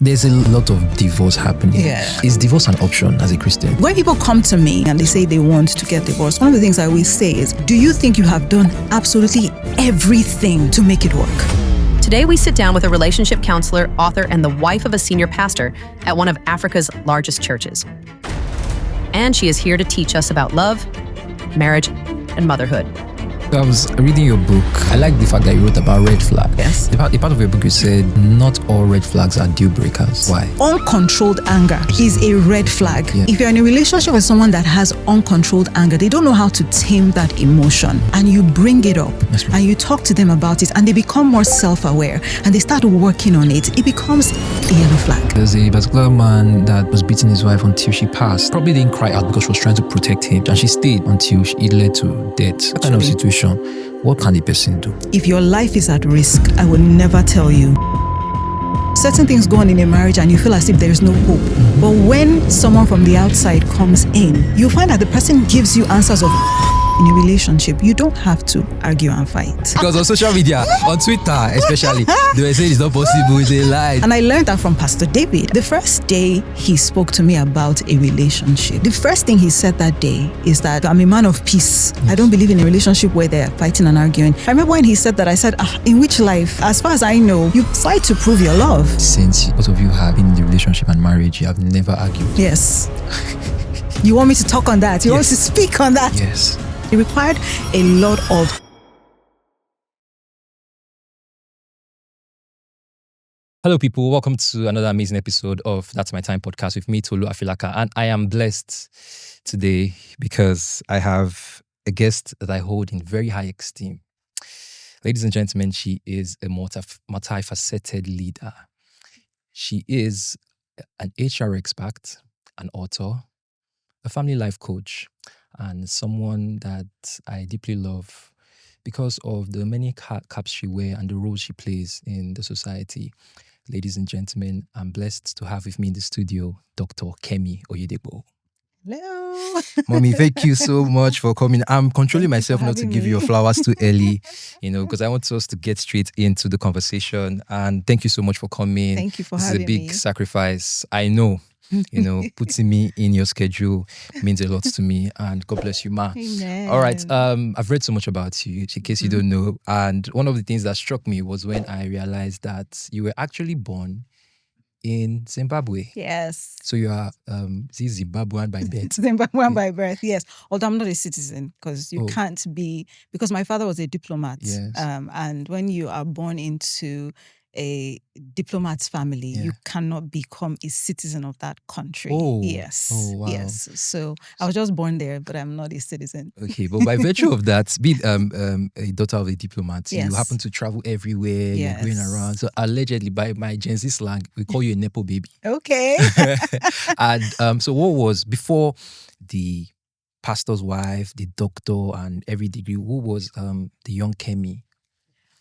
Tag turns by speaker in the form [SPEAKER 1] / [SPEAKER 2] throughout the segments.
[SPEAKER 1] There's a lot of divorce happening.
[SPEAKER 2] Yeah.
[SPEAKER 1] Is divorce an option as a Christian?
[SPEAKER 2] When people come to me and they say they want to get divorced, one of the things I always say is, do you think you have done absolutely everything to make it work?
[SPEAKER 3] Today, we sit down with a relationship counselor, author, and the wife of a senior pastor at one of Africa's largest churches. And she is here to teach us about love, marriage, and motherhood.
[SPEAKER 1] I was reading your book. I like the fact that you wrote about red flags.
[SPEAKER 2] Yes.
[SPEAKER 1] The part of your book you said, not all red flags are deal breakers. Why?
[SPEAKER 2] Uncontrolled anger is a red flag.
[SPEAKER 1] Yeah.
[SPEAKER 2] If you're in a relationship with someone that has uncontrolled anger, they don't know how to tame that emotion, and you bring it up and you talk to them about it, and they become more self-aware and they start working on it, it becomes a yellow flag.
[SPEAKER 1] There's a particular man that was beating his wife until she passed. Probably didn't cry out because she was trying to protect him, and she stayed until it led to death. That kind of situation, what can the person do?
[SPEAKER 2] If your life is at risk, I will never tell you. Certain things go on in a marriage and you feel as if there is no hope. But when someone from the outside comes in, you find that the person gives you answers of in a relationship. You don't have to argue and fight.
[SPEAKER 1] Because on social media, on Twitter especially, they were saying it's not possible, it's a lie.
[SPEAKER 2] And I learned that from Pastor David. The first day he spoke to me about a relationship, the first thing he said that day is that I'm a man of peace. Yes. I don't believe in a relationship where they're fighting and arguing. I remember when he said that, I said, in which life? As far as I know, you fight to prove your love.
[SPEAKER 1] Since both of you have been in the relationship and marriage, you have never argued.
[SPEAKER 2] Yes. You want me to talk on that? You want me to speak on that?
[SPEAKER 1] Yes.
[SPEAKER 2] It required a lot of...
[SPEAKER 4] Hello, people. Welcome to another amazing episode of That's My Time podcast with me, Tolu Afilaka. And I am blessed today because I have a guest that I hold in very high esteem. Ladies and gentlemen, she is a multifaceted leader. She is an HR expert, an author, a family life coach, and someone that I deeply love because of the many caps she wears and the role she plays in the society. Ladies and gentlemen, I'm blessed to have with me in the studio, Dr. Kemi Oyedepo.
[SPEAKER 2] Hello.
[SPEAKER 4] Mommy, thank you so much for coming. I'm controlling myself not to give you your flowers too early, because I want us to get straight into the conversation. And thank you so much for coming.
[SPEAKER 2] Thank you for
[SPEAKER 4] having me. This is a big
[SPEAKER 2] me.
[SPEAKER 4] sacrifice. I know. Putting me in your schedule means a lot to me, and God bless you, ma.
[SPEAKER 2] Amen.
[SPEAKER 4] All right. I've read so much about you, in case you don't know, and one of the things that struck me was when I realized that you were actually born in Zimbabwe.
[SPEAKER 2] Yes.
[SPEAKER 4] So you are Zimbabwean by birth.
[SPEAKER 2] Zimbabwean by birth, yes. Although I'm not a citizen, because you can't be, because my father was a diplomat.
[SPEAKER 4] Yes.
[SPEAKER 2] And when you are born into a diplomat's family, you cannot become a citizen of that country.
[SPEAKER 4] Oh.
[SPEAKER 2] Yes.
[SPEAKER 4] Oh, wow.
[SPEAKER 2] Yes. So I was just born there, but I'm not a citizen.
[SPEAKER 4] Okay, but by virtue of that, being a daughter of a diplomat,
[SPEAKER 2] Yes.
[SPEAKER 4] you happen to travel everywhere,
[SPEAKER 2] Yes.
[SPEAKER 4] you're going around. So allegedly, by my Gen Z slang, we call you a Nepo baby.
[SPEAKER 2] Okay.
[SPEAKER 4] And so what was, before the pastor's wife, the doctor, and every degree, who was the young Kemi?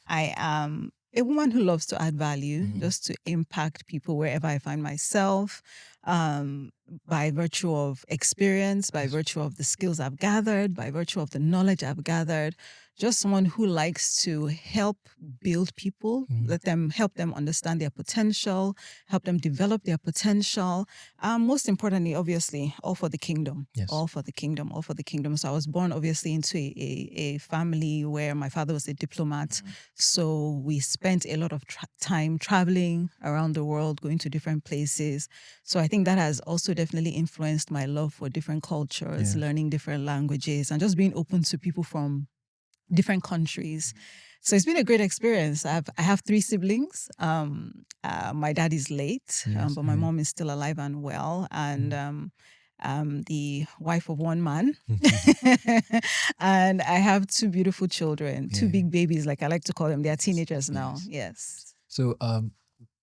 [SPEAKER 2] I am a woman who loves to add value, just to impact people wherever I find myself, by virtue of experience, by virtue of the skills I've gathered, by virtue of the knowledge I've gathered. Just someone who likes to help build people, help them understand their potential, help them develop their potential. Most importantly, obviously, all for the kingdom.
[SPEAKER 4] Yes.
[SPEAKER 2] All for the kingdom, all for the kingdom. So I was born, obviously, into a family where my father was a diplomat. So we spent a lot of time traveling around the world, going to different places. So I think that has also definitely influenced my love for different cultures, learning different languages, and just being open to people from different countries. So it's been a great experience. I have 3 siblings. My dad is late, but my mom is still alive and well. And I'm the wife of one man. And I have 2 beautiful children, 2 big babies, like I like to call them. They are teenagers now. Yes.
[SPEAKER 4] So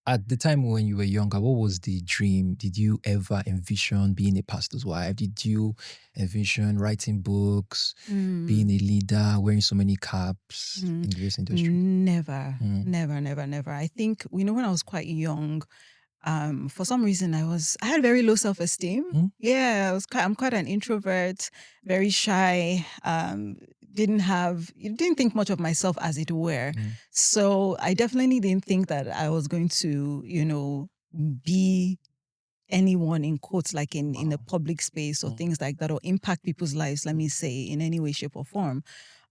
[SPEAKER 4] at the time when you were younger, what was the dream? Did you ever envision being a pastor's wife? Did you envision writing books, being a leader, wearing so many caps in the various industry?
[SPEAKER 2] Never. I think, when I was quite young, for some reason I had very low self-esteem. Yeah, I'm quite an introvert, very shy, didn't think much of myself, as it were. So I definitely didn't think that I was going to, be anyone in quotes, like in a public space or things like that, or impact people's lives, let me say, in any way, shape, or form.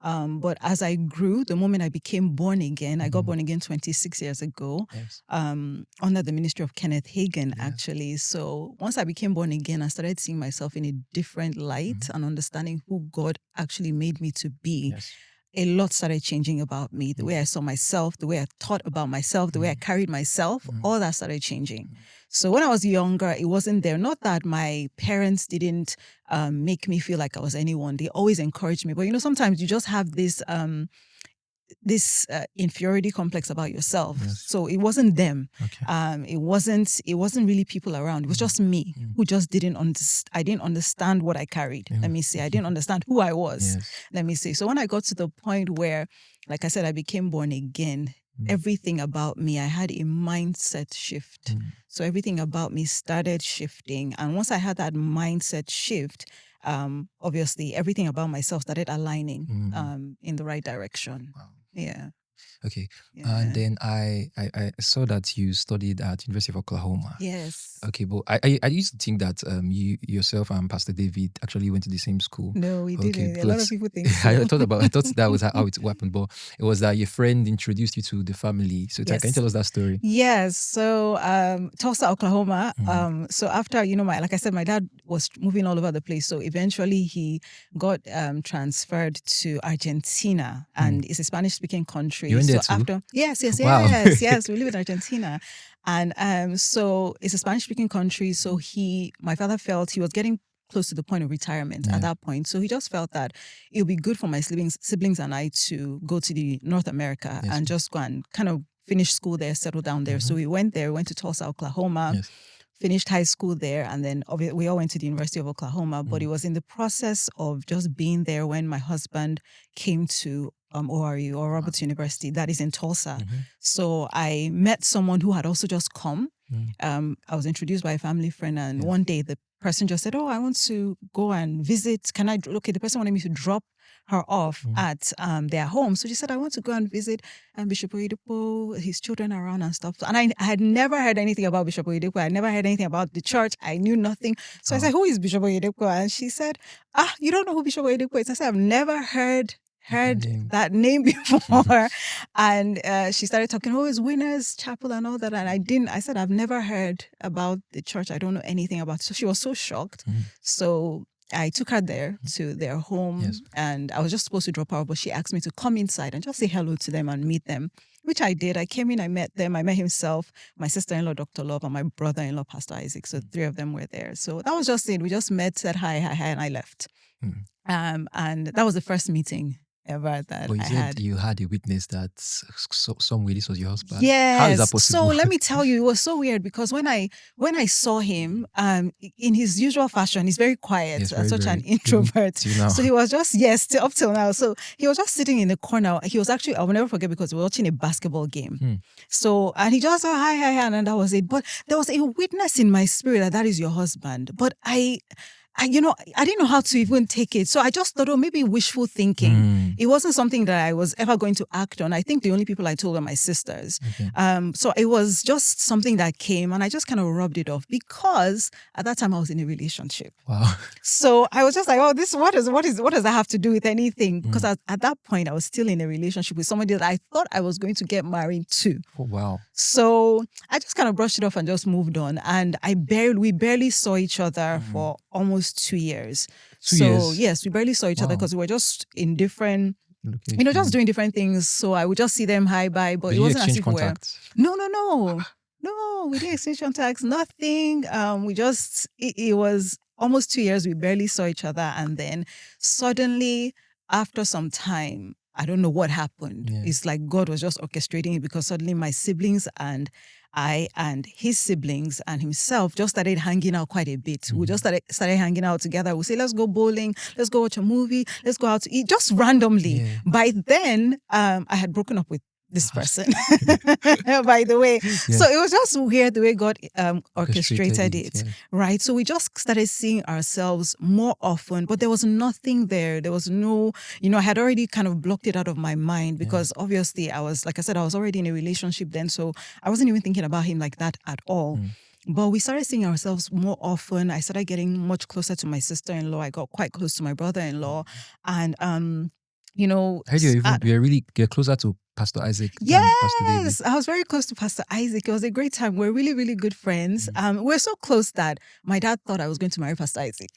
[SPEAKER 2] But as I grew, the moment I became born again, I got born again 26 years ago, under the ministry of Kenneth Hagin, actually. So once I became born again, I started seeing myself in a different light and understanding who God actually made me to be. A lot started changing about me. The way I saw myself, the way I thought about myself, the way I carried myself, all that started changing. So when I was younger, it wasn't there. Not that my parents didn't make me feel like I was anyone. They always encouraged me. But, you know, sometimes you just have this inferiority complex about yourself. So it wasn't them. It wasn't really people around. It was just me who just didn't understand. I didn't understand what I carried. Let me say, I didn't understand who I was. Let me say. So when I got to the point where, like I said, I became born again, everything about me, I had a mindset shift. So everything about me started shifting. And once I had that mindset shift, obviously everything about myself started aligning in the right direction. Yeah.
[SPEAKER 1] Okay. And then I saw that you studied at University of Oklahoma.
[SPEAKER 2] Yes.
[SPEAKER 1] Okay, but I used to think that you yourself and Pastor David actually went to the same school.
[SPEAKER 2] No, we didn't. A lot of people think so.
[SPEAKER 1] I thought that was how it happened, but it was that your friend introduced you to the family. So can you tell us that story?
[SPEAKER 2] Yes. So Tulsa, Oklahoma. So after, you know, like I said, my dad was moving all over the place. So eventually he got transferred to Argentina, and it's a Spanish-speaking country.
[SPEAKER 1] You went there
[SPEAKER 2] so
[SPEAKER 1] too?
[SPEAKER 2] Yes,
[SPEAKER 1] Wow.
[SPEAKER 2] yes, we live in Argentina. And so it's a Spanish-speaking country. So my father felt he was getting close to the point of retirement at that point. So he just felt that it would be good for my siblings and I to go to the North America and just go and kind of finish school there, settle down there. So we went to Tulsa, Oklahoma, finished high school there, and then we all went to the University of Oklahoma. But it was in the process of just being there when my husband came to ORU, or Roberts University, that is in Tulsa. So I met someone who had also just come. I was introduced by a family friend, and one day the person just said, "Oh, I want to go and visit. Can I?" Okay, the person wanted me to drop her off at their home. So she said, "I want to go and visit Bishop Oyedepo, his children around and stuff." And I had never heard anything about Bishop Oyedepo. I never heard anything about the church. I knew nothing. So I said, "Who is Bishop Oyedepo?" And she said, "You don't know who Bishop Oyedepo is?" I said, "I've never heard that name before." And she started talking, "Oh, it's Winners Chapel and all that." And I said, "I've never heard about the church. I don't know anything about it." So she was so shocked. So I took her there to their home, and I was just supposed to drop her off, but she asked me to come inside and just say hello to them and meet them, which I did. I came in, I met them. I met himself, my sister-in-law, Dr. Love, and my brother-in-law, Pastor Isaac. So 3 of them were there. So that was just it. We just met, said hi, and I left. And that was the first meeting ever that
[SPEAKER 1] But you
[SPEAKER 2] I
[SPEAKER 1] said
[SPEAKER 2] had.
[SPEAKER 1] you had a witness that some way this was your husband.
[SPEAKER 2] Yes.
[SPEAKER 1] How is that possible?
[SPEAKER 2] So let me tell you, it was so weird because when I saw him, in his usual fashion, he's very quiet,
[SPEAKER 1] Yes, very,
[SPEAKER 2] such an
[SPEAKER 1] very.
[SPEAKER 2] introvert.
[SPEAKER 1] Till now.
[SPEAKER 2] So he was just, up till now. So he was just sitting in the corner. He was actually, I will never forget, because we were watching a basketball game. So, and he just said, hi, and that was it. But there was a witness in my spirit that is your husband. But I didn't know how to even take it. So I just thought, maybe wishful thinking. It wasn't something that I was ever going to act on. I think the only people I told were my sisters. So it was just something that came, and I just kind of rubbed it off because at that time I was in a relationship.
[SPEAKER 1] Wow.
[SPEAKER 2] So I was just like, what does that have to do with anything? Because at that point I was still in a relationship with somebody that I thought I was going to get married to.
[SPEAKER 1] Oh, wow.
[SPEAKER 2] So I just kind of brushed it off and just moved on. And we barely saw each other for almost 2 years.
[SPEAKER 1] 2 years?
[SPEAKER 2] Yes, we barely saw each other because we were just in different,
[SPEAKER 1] Location.
[SPEAKER 2] just doing different things. So I would just see them hi, bye, but
[SPEAKER 1] Did
[SPEAKER 2] it
[SPEAKER 1] you
[SPEAKER 2] wasn't as
[SPEAKER 1] exchange
[SPEAKER 2] if we were.
[SPEAKER 1] contacts?
[SPEAKER 2] No, we didn't exchange contacts, nothing. It was almost 2 years. We barely saw each other. And then suddenly, after some time, I don't know what happened.
[SPEAKER 1] Yeah.
[SPEAKER 2] It's like God was just orchestrating it, because suddenly my siblings and I and his siblings and himself just started hanging out quite a bit. We just started hanging out together. We say, let's go bowling, let's go watch a movie, let's go out to eat, just randomly.
[SPEAKER 1] Yeah.
[SPEAKER 2] By then, I had broken up with this person, by the way.
[SPEAKER 1] Yeah.
[SPEAKER 2] So it was just weird the way God orchestrated it,
[SPEAKER 1] yeah.
[SPEAKER 2] right? So we just started seeing ourselves more often, but there was nothing there. There was no, I had already kind of blocked it out of my mind because obviously I was, like I said, I was already in a relationship then. So I wasn't even thinking about him like that at all. But we started seeing ourselves more often. I started getting much closer to my sister-in-law. I got quite close to my brother-in-law. And,
[SPEAKER 1] I heard you're closer to Pastor Isaac than Pastor David.
[SPEAKER 2] Yes, I was very close to Pastor Isaac. It was a great time. We're really, really good friends. We're so close that my dad thought I was going to marry Pastor Isaac.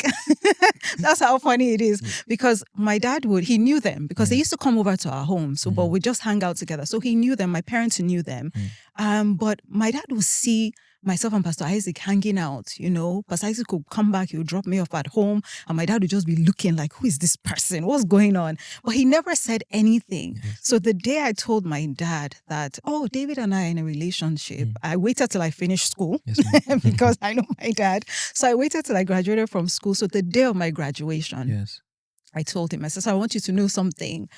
[SPEAKER 2] That's how funny it is. Because my dad he knew them because they used to come over to our home. So, but we just hang out together. So he knew them. My parents knew them. But my dad would see myself and Pastor Isaac hanging out, Pastor Isaac would come back, he would drop me off at home, and my dad would just be looking like, who is this person? What's going on? But he never said anything. So the day I told my dad that, David and I are in a relationship, I waited till I finished school because I know my dad. So I waited till I graduated from school. So the day of my graduation, I told him, I said, so I want you to know something.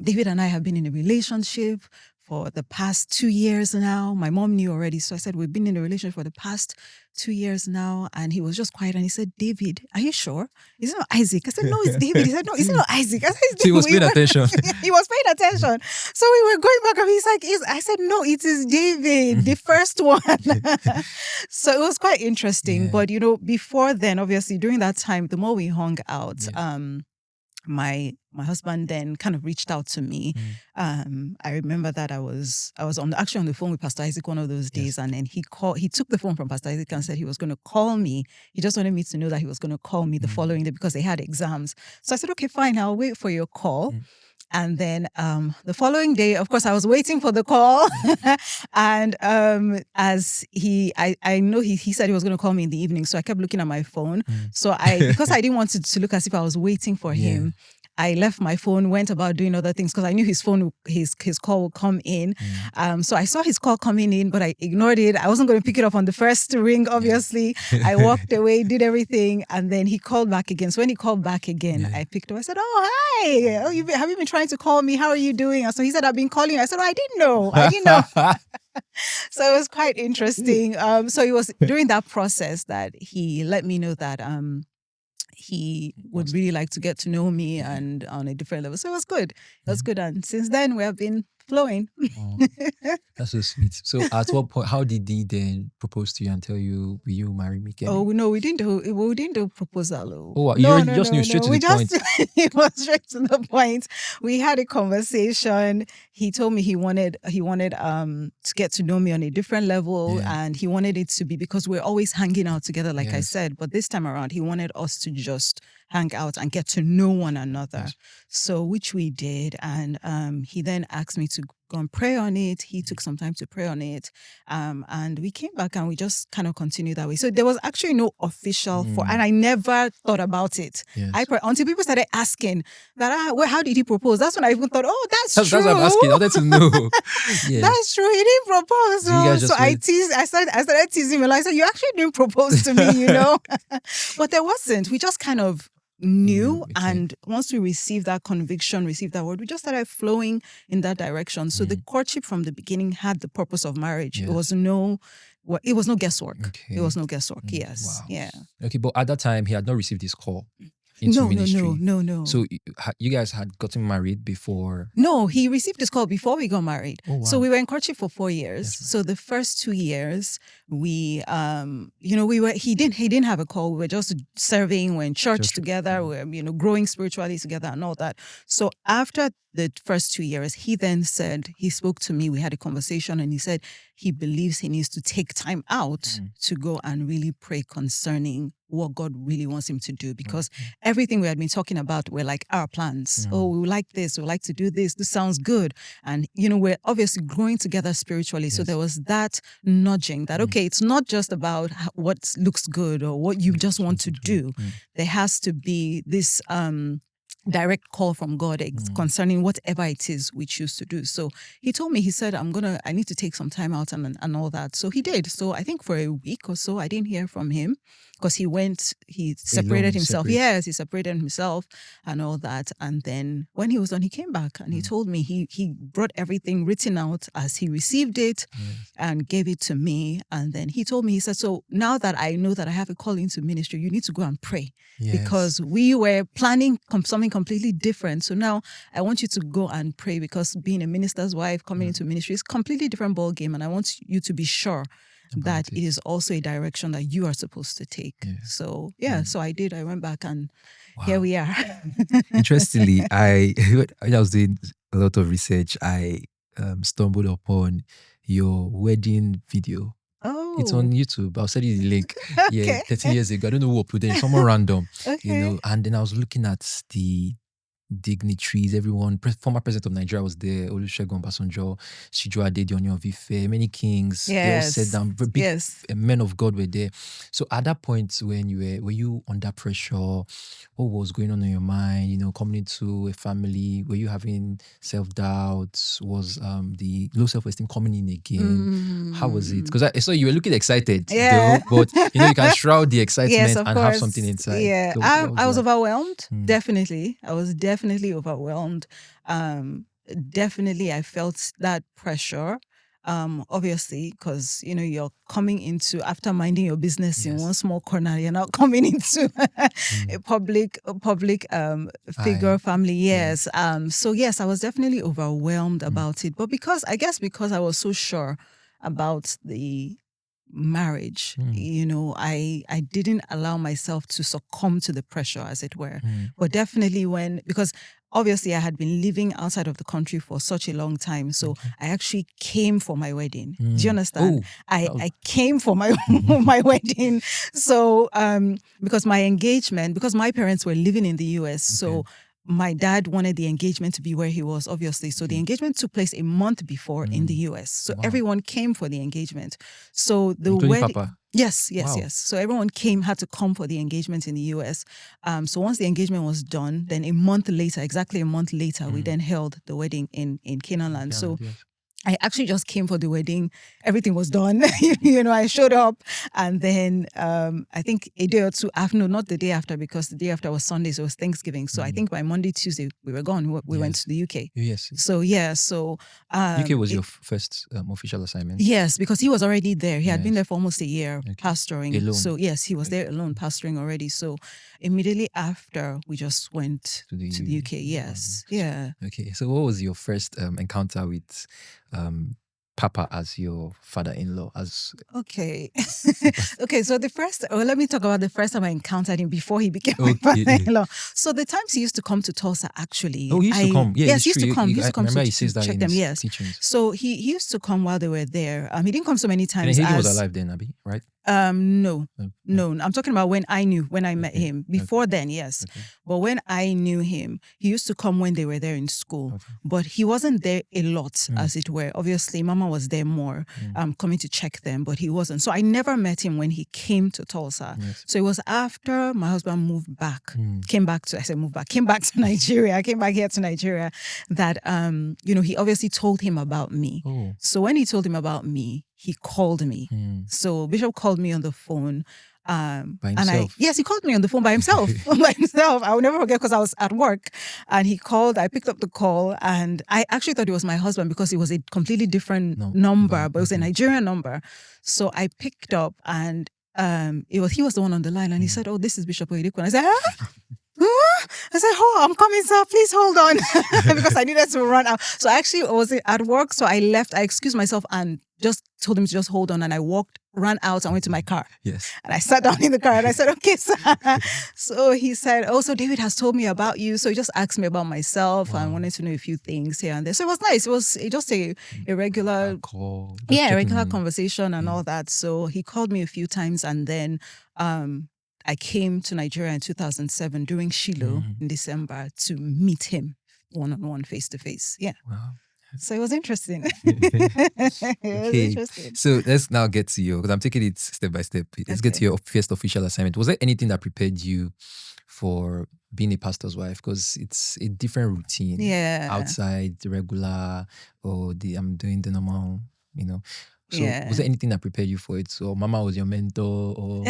[SPEAKER 2] David and I have been in a relationship for the past 2 years now. My mom knew already. So I said, we've been in a relationship for the past 2 years now. And he was just quiet. And he said, David, are you sure? Is it not Isaac? I said, no, it's David. He said, no, it's not Isaac. I said, it's David.
[SPEAKER 1] He was paying attention.
[SPEAKER 2] He was paying attention. So we were going back and he's like, I said, no, it is David, the first one. So it was quite interesting. But, before then, obviously, during that time, the more we hung out, my husband then kind of reached out to me. I remember that I was actually on the phone with Pastor Isaac one of those days, and then he took the phone from Pastor Isaac and said he was going to call me. He just wanted me to know that he was going to call me the following day because they had exams. So I said, okay, fine, I'll wait for your call. And then the following day, of course, I was waiting for the call. And as I know he said he was going to call me in the evening. So I kept looking at my phone. So because I didn't want it to look as if I was waiting for him, I left my phone, went about doing other things because I knew his call would come in. So I saw his call coming in, but I ignored it. I wasn't going to pick it up on the first ring, obviously. I walked away, did everything, and then he called back again. So when he called back again, I picked up. I said, "Oh, hi. Have you been trying to call me? How are you doing?" And so he said, "I've been calling you." I said, "Oh, I didn't know." So it was quite interesting. So it was during that process that he let me know that he would really like to get to know me and on a different level. So it was good. It was good. And since then, we have been flowing.
[SPEAKER 1] That's so sweet. So at what point, how did he then propose to you and tell you, will you marry me, Kemi?
[SPEAKER 2] Oh, no, we didn't do proposal.
[SPEAKER 1] Oh, you already just knew straight to the point.
[SPEAKER 2] It was straight to the point. We had a conversation. He told me he wanted to get to know me on a different level, and he wanted it to be because we're always hanging out together, like I said. But this time around, he wanted us to just hang out and get to know one another. So, which we did. And he then asked me to go and pray on it. He took some time to pray on it. And we came back and we just kind of continued that way. So there was actually no official and I never thought about it. Until people started asking that, how did he propose? That's when I even thought, that's true.
[SPEAKER 1] That's what I'm asking. I wanted to know.
[SPEAKER 2] That's true. He didn't propose. So I started teasing him. I said, you actually didn't propose to me, But there wasn't. We just kind of knew, and once we received that conviction, received that word, we just started flowing in that direction. So the courtship from the beginning had the purpose of marriage. It was no guesswork. It was no guesswork. Yes.
[SPEAKER 1] Wow.
[SPEAKER 2] Yeah.
[SPEAKER 1] Okay, but at that time he had not received this call into ministry.
[SPEAKER 2] No.
[SPEAKER 1] So you guys had gotten married before?
[SPEAKER 2] No, he received this call before we got married.
[SPEAKER 1] Oh, wow.
[SPEAKER 2] So we were in courtship for 4 years.
[SPEAKER 1] That's right.
[SPEAKER 2] So the first 2 years, he didn't have a call. We were just serving. We're in church together. We're growing spiritually together and all that. So after the first 2 years, he then said, he spoke to me. We had a conversation, and he said he believes he needs to take time out to go and really pray concerning what God really wants him to do, because everything we had been talking about were like our plans. Oh, we like this. We like to do this. This sounds good. And, we're obviously growing together spiritually. So there was that nudging that, okay, it's not just about what looks good or what you just want to do. There has to be this direct call from God concerning whatever it is we choose to do. So he told me, he said, I need to take some time out and all that. So he did. So I think for a week or so, I didn't hear from him because he separated himself. Yes, he separated himself and all that. And then when he was done, he came back and he told me he brought everything written out as he received it and gave it to me. And then he told me, he said, so now that I know that I have a call into ministry, you need to go and pray because we were planning something completely different. So now I want you to go and pray because being a minister's wife, coming into ministry is a completely different ball game. And I want you to be sure that it is also a direction that you are supposed to take. Yeah. So, so I did. I went back and here we are.
[SPEAKER 1] Interestingly, I was doing a lot of research. I stumbled upon your wedding video.
[SPEAKER 2] Oh.
[SPEAKER 1] It's on YouTube. I'll send you the link.
[SPEAKER 2] Okay.
[SPEAKER 1] Yeah, 13 years ago. I don't know who uploaded it. Someone random.
[SPEAKER 2] Okay.
[SPEAKER 1] And then I was looking at the dignitaries, everyone, former president of Nigeria was there, Olusegun Obasanjo, Sijo Adedioni of Ife, many kings, they all sat down, big men of God were there. So at that point when were you under pressure? What was going on in your mind? Coming into a family, were you having self-doubt? Was the low self-esteem coming in again? How was it? Because I saw you were looking excited, though, but you can shroud the excitement and have something inside.
[SPEAKER 2] Yeah, so I was overwhelmed, definitely. I was definitely overwhelmed. Definitely, I felt that pressure. Obviously, because you're coming into, after minding your business in one small corner, you're now coming into a public figure, family. Yes. So yes, I was definitely overwhelmed about it. But because I was so sure about the marriage, I didn't allow myself to succumb to the pressure, as it were. But definitely because obviously I had been living outside of the country for such a long time, so I actually came for my wedding. Do you understand? I came for my my wedding. So because my parents were living in the US, so my dad wanted the engagement to be where he was, obviously. So the engagement took place a month before in the US. So everyone came for the engagement. So the wedding... Papa. Yes. So everyone had to come for the engagement in the US. So once the engagement was done, then exactly a month later, we then held the wedding in Canaan land. So I actually just came for the wedding. Everything was done. I showed up, and then I think a day or two after, no, not the day after, because the day after was Sunday, so it was Thanksgiving. So I think by Monday, Tuesday, we were gone. We went to the UK.
[SPEAKER 1] Yes.
[SPEAKER 2] So UK
[SPEAKER 1] was your first official assignment.
[SPEAKER 2] Yes, because he was already there. He had been there for almost a year pastoring.
[SPEAKER 1] Alone.
[SPEAKER 2] So yes, he was there alone pastoring already. So immediately after, we just went to the UK. Yes. Yeah.
[SPEAKER 1] Okay. So what was your first encounter with Papa as your father-in-law?
[SPEAKER 2] Okay. So let me talk about the first time I encountered him before he became my father-in-law. So the times he used to come to Tulsa, actually.
[SPEAKER 1] Oh, he used to come. Yeah,
[SPEAKER 2] yes, he used to come. He used to come
[SPEAKER 1] to check
[SPEAKER 2] them. Yes.
[SPEAKER 1] Teachings.
[SPEAKER 2] So he used to come while they were there. He didn't come so many times.
[SPEAKER 1] And he was alive then, Abby, right?
[SPEAKER 2] No. I'm talking about when I met him. Before then, yes. Okay. But when I knew him, he used to come when they were there in school. Okay. But he wasn't there a lot, as it were. Obviously, Mama was there more, coming to check them, but he wasn't. So I never met him when he came to Tulsa. Yes. So it was after my husband came back to Nigeria. I came back here to Nigeria that, he obviously told him about me. Oh. So when he told him about me, he called me. So Bishop called me on the phone.
[SPEAKER 1] By himself?
[SPEAKER 2] He called me on the phone by himself. I will never forget because I was at work. And he called, I picked up the call, and I actually thought it was my husband because it was a completely different number, but it was a Nigerian number. So I picked up, and he was the one on the line, and he said, "Oh, this is Bishop Oyedepo." And I said, I said, "Oh, I'm coming, sir. Please hold on," because I needed to run out. So I actually was at work, so I left. I excused myself and just told him to just hold on. And I ran out and went to my car.
[SPEAKER 1] Yes.
[SPEAKER 2] And I sat down in the car and I said, "Okay, sir." So he said, "Oh, so David has told me about you." So he just asked me about myself and wanted to know a few things here and there. So it was nice. It was just a regular
[SPEAKER 1] call.
[SPEAKER 2] Regular conversation and all that. So he called me a few times, and then I came to Nigeria in 2007 during Shiloh in December to meet him one-on-one, face-to-face. Yeah.
[SPEAKER 1] Wow.
[SPEAKER 2] So it was interesting.
[SPEAKER 1] Interesting. So let's now get to because I'm taking it step by step. Let's get to your first official assignment. Was there anything that prepared you for being a pastor's wife, because it's a different routine outside the regular or I'm doing the normal, So was there anything that prepared you for it? So Mama was your mentor or...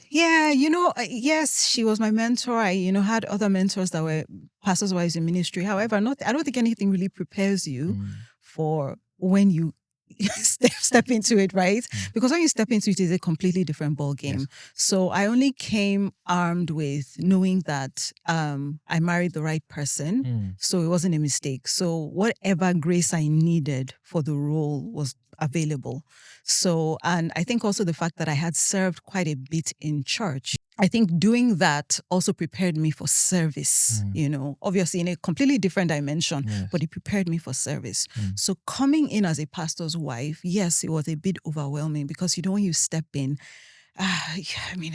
[SPEAKER 2] yes, she was my mentor. I, had other mentors that were pastors' wives in ministry. However, I don't think anything really prepares you for when you step into it, right? Because when you step into it, it's a completely different ball game. Yes. So I only came armed with knowing that I married the right person. So it wasn't a mistake. So whatever grace I needed for the role was available. So, and I think also the fact that I had served quite a bit in church, I think doing that also prepared me for service, obviously in a completely different dimension, but it prepared me for service. So coming in as a pastor's wife, yes, it was a bit overwhelming because, when you step in,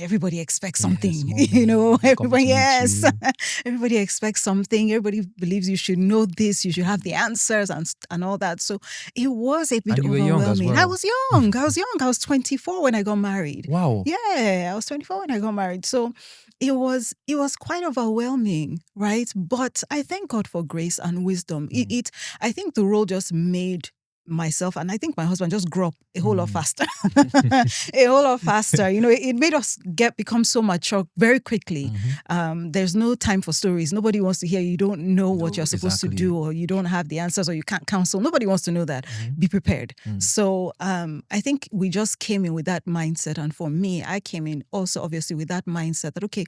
[SPEAKER 2] everybody expects something, everybody, everybody expects something. Everybody believes you should know this, you should have the answers and all that. So it was a bit overwhelming.
[SPEAKER 1] Young as well.
[SPEAKER 2] I was young. I was 24 when I got married.
[SPEAKER 1] Wow.
[SPEAKER 2] Yeah, I was 24 when I got married. So it was quite overwhelming, right? But I thank God for grace and wisdom. I think the role just made myself, and I think my husband just grew up a whole lot faster. A whole lot faster. It made us become so mature very quickly. There's no time for stories. Nobody wants to hear you don't know what you're supposed to do, or you don't have the answers, or you can't counsel. Nobody wants to know that. Be prepared. So I think we just came in with that mindset. And for me, I came in also obviously with that mindset that, okay,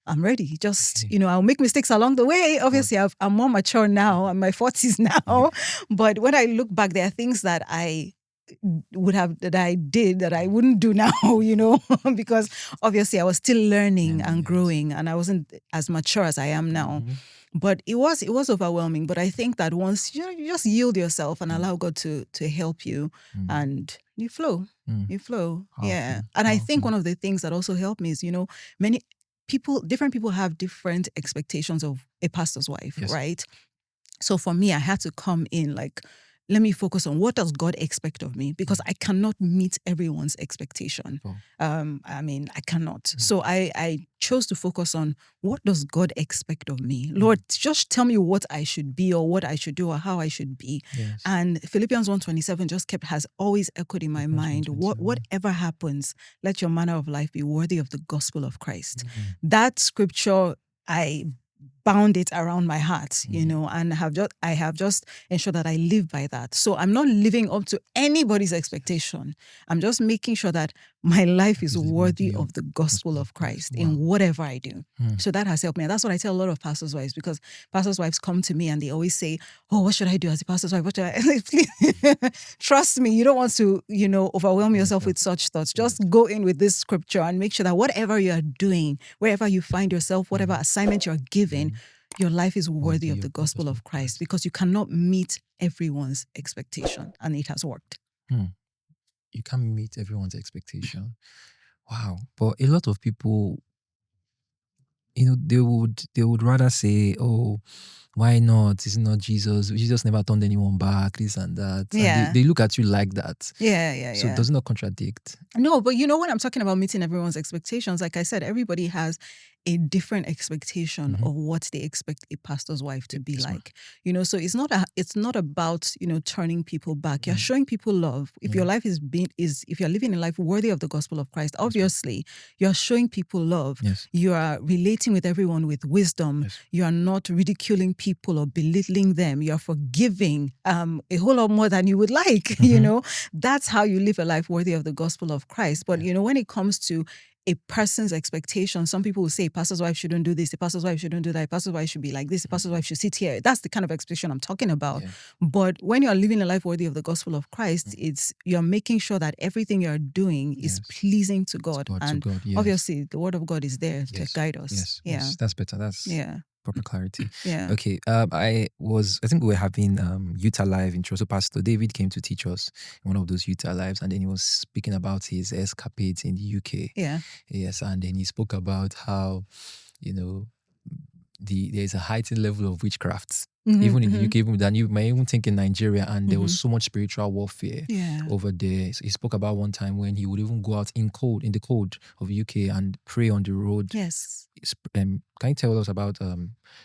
[SPEAKER 2] I'm ready. Just, I'll make mistakes along the way. Obviously, I'm more mature now. I'm in my 40s now. But when I look back, there are things that I did that I wouldn't do now, because obviously I was still learning and growing, and I wasn't as mature as I am now. But it was overwhelming. But I think that once you just yield yourself and allow God to help you, and you flow. You flow. Yeah. And I think one of the things that also helped me is, different people have different expectations of a pastor's wife, right? So for me, I had to come in let me focus on what does God expect of me, because I cannot meet everyone's expectation. I cannot. So I chose to focus on what does God expect of me? Lord, just tell me what I should be, or what I should do, or how I should be. And Philippians 1:27 has always echoed in my mind. Whatever happens, let your manner of life be worthy of the gospel of Christ. That scripture, I bound it around my heart, and I have just ensured that I live by that. So I'm not living up to anybody's expectation. I'm just making sure that my life is worthy of the gospel of Christ in whatever I do. So that has helped me. And that's what I tell a lot of pastors' wives, because pastors' wives come to me and they always say, oh, what should I do as a pastor's wife? What should I? Please, trust me, you don't want to, overwhelm yourself with such thoughts. Just go in with this scripture and make sure that whatever you are doing, wherever you find yourself, whatever assignment you're given, your life is worthy of the gospel of Christ, because you cannot meet everyone's expectation, and it has worked.
[SPEAKER 1] You can't meet everyone's expectation. Wow. But a lot of people, they would rather say, oh, why not? It's not Jesus. Jesus never turned anyone back, this and that.
[SPEAKER 2] Yeah.
[SPEAKER 1] And they look at you like that.
[SPEAKER 2] Yeah.
[SPEAKER 1] So it does not contradict.
[SPEAKER 2] No, but when I'm talking about meeting everyone's expectations, like I said, everybody has a different expectation of what they expect a pastor's wife to be like. So it's not about, turning people back. You're showing people love. If your life if you're living a life worthy of the gospel of Christ, obviously you're showing people love.
[SPEAKER 1] Yes.
[SPEAKER 2] You are relating with everyone with wisdom.
[SPEAKER 1] Yes.
[SPEAKER 2] You are not ridiculing people or belittling them. You're forgiving a whole lot more than you would like. That's how you live a life worthy of the gospel of Christ. But when it comes to a person's expectation, some people will say, pastor's wife shouldn't do this, a pastor's wife shouldn't do that, a pastor's wife should be like this, a pastor's wife should sit here. That's the kind of expectation I'm talking about. But when you're living a life worthy of the gospel of Christ, you're making sure that everything you're doing is pleasing to God. Obviously, the word of God is there to guide us.
[SPEAKER 1] Yes, that's better. That's proper clarity.
[SPEAKER 2] Yeah.
[SPEAKER 1] Okay. I think we were having Utah Live in Tulsa. Pastor David came to teach us in one of those Utah Lives, and then he was speaking about his escapades in the UK.
[SPEAKER 2] Yeah.
[SPEAKER 1] Yes, and then he spoke about how, there's a heightened level of witchcraft Even in the UK, even that you may even think in Nigeria, and there was so much spiritual warfare over there. So he spoke about one time when he would even go out in the cold of the UK and pray on the road.
[SPEAKER 2] Yes.
[SPEAKER 1] Can you tell us about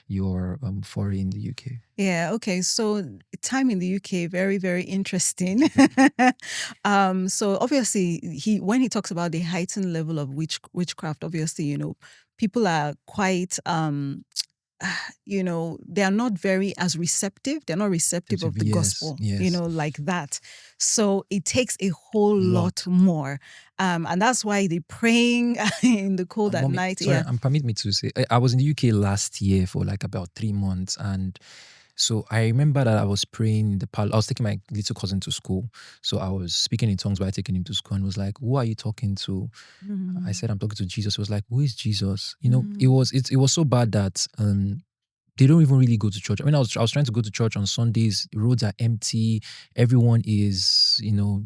[SPEAKER 1] your foray in the UK?
[SPEAKER 2] Yeah, okay. So time in the UK, very, very interesting. So obviously when he talks about the heightened level of witchcraft, obviously, people are quite they are not very as receptive. They're not receptive of the gospel, like that. So it takes a whole lot more. And that's why the praying in the cold at night.
[SPEAKER 1] Sorry, permit me to say, I was in the UK last year for like about 3 months, and so I remember that I was praying in the parlor. I was taking my little cousin to school. So I was speaking in tongues while taking him to school, and was like, "Who are you talking to?" I said, "I'm talking to Jesus." He was like, "Who is Jesus?" It was so bad that they don't even really go to church. I mean, I was trying to go to church on Sundays. The roads are empty. Everyone is,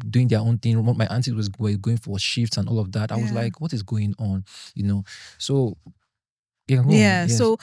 [SPEAKER 1] doing their own thing. My aunties were going for shifts and all of that. I was like, what is going on? So
[SPEAKER 2] so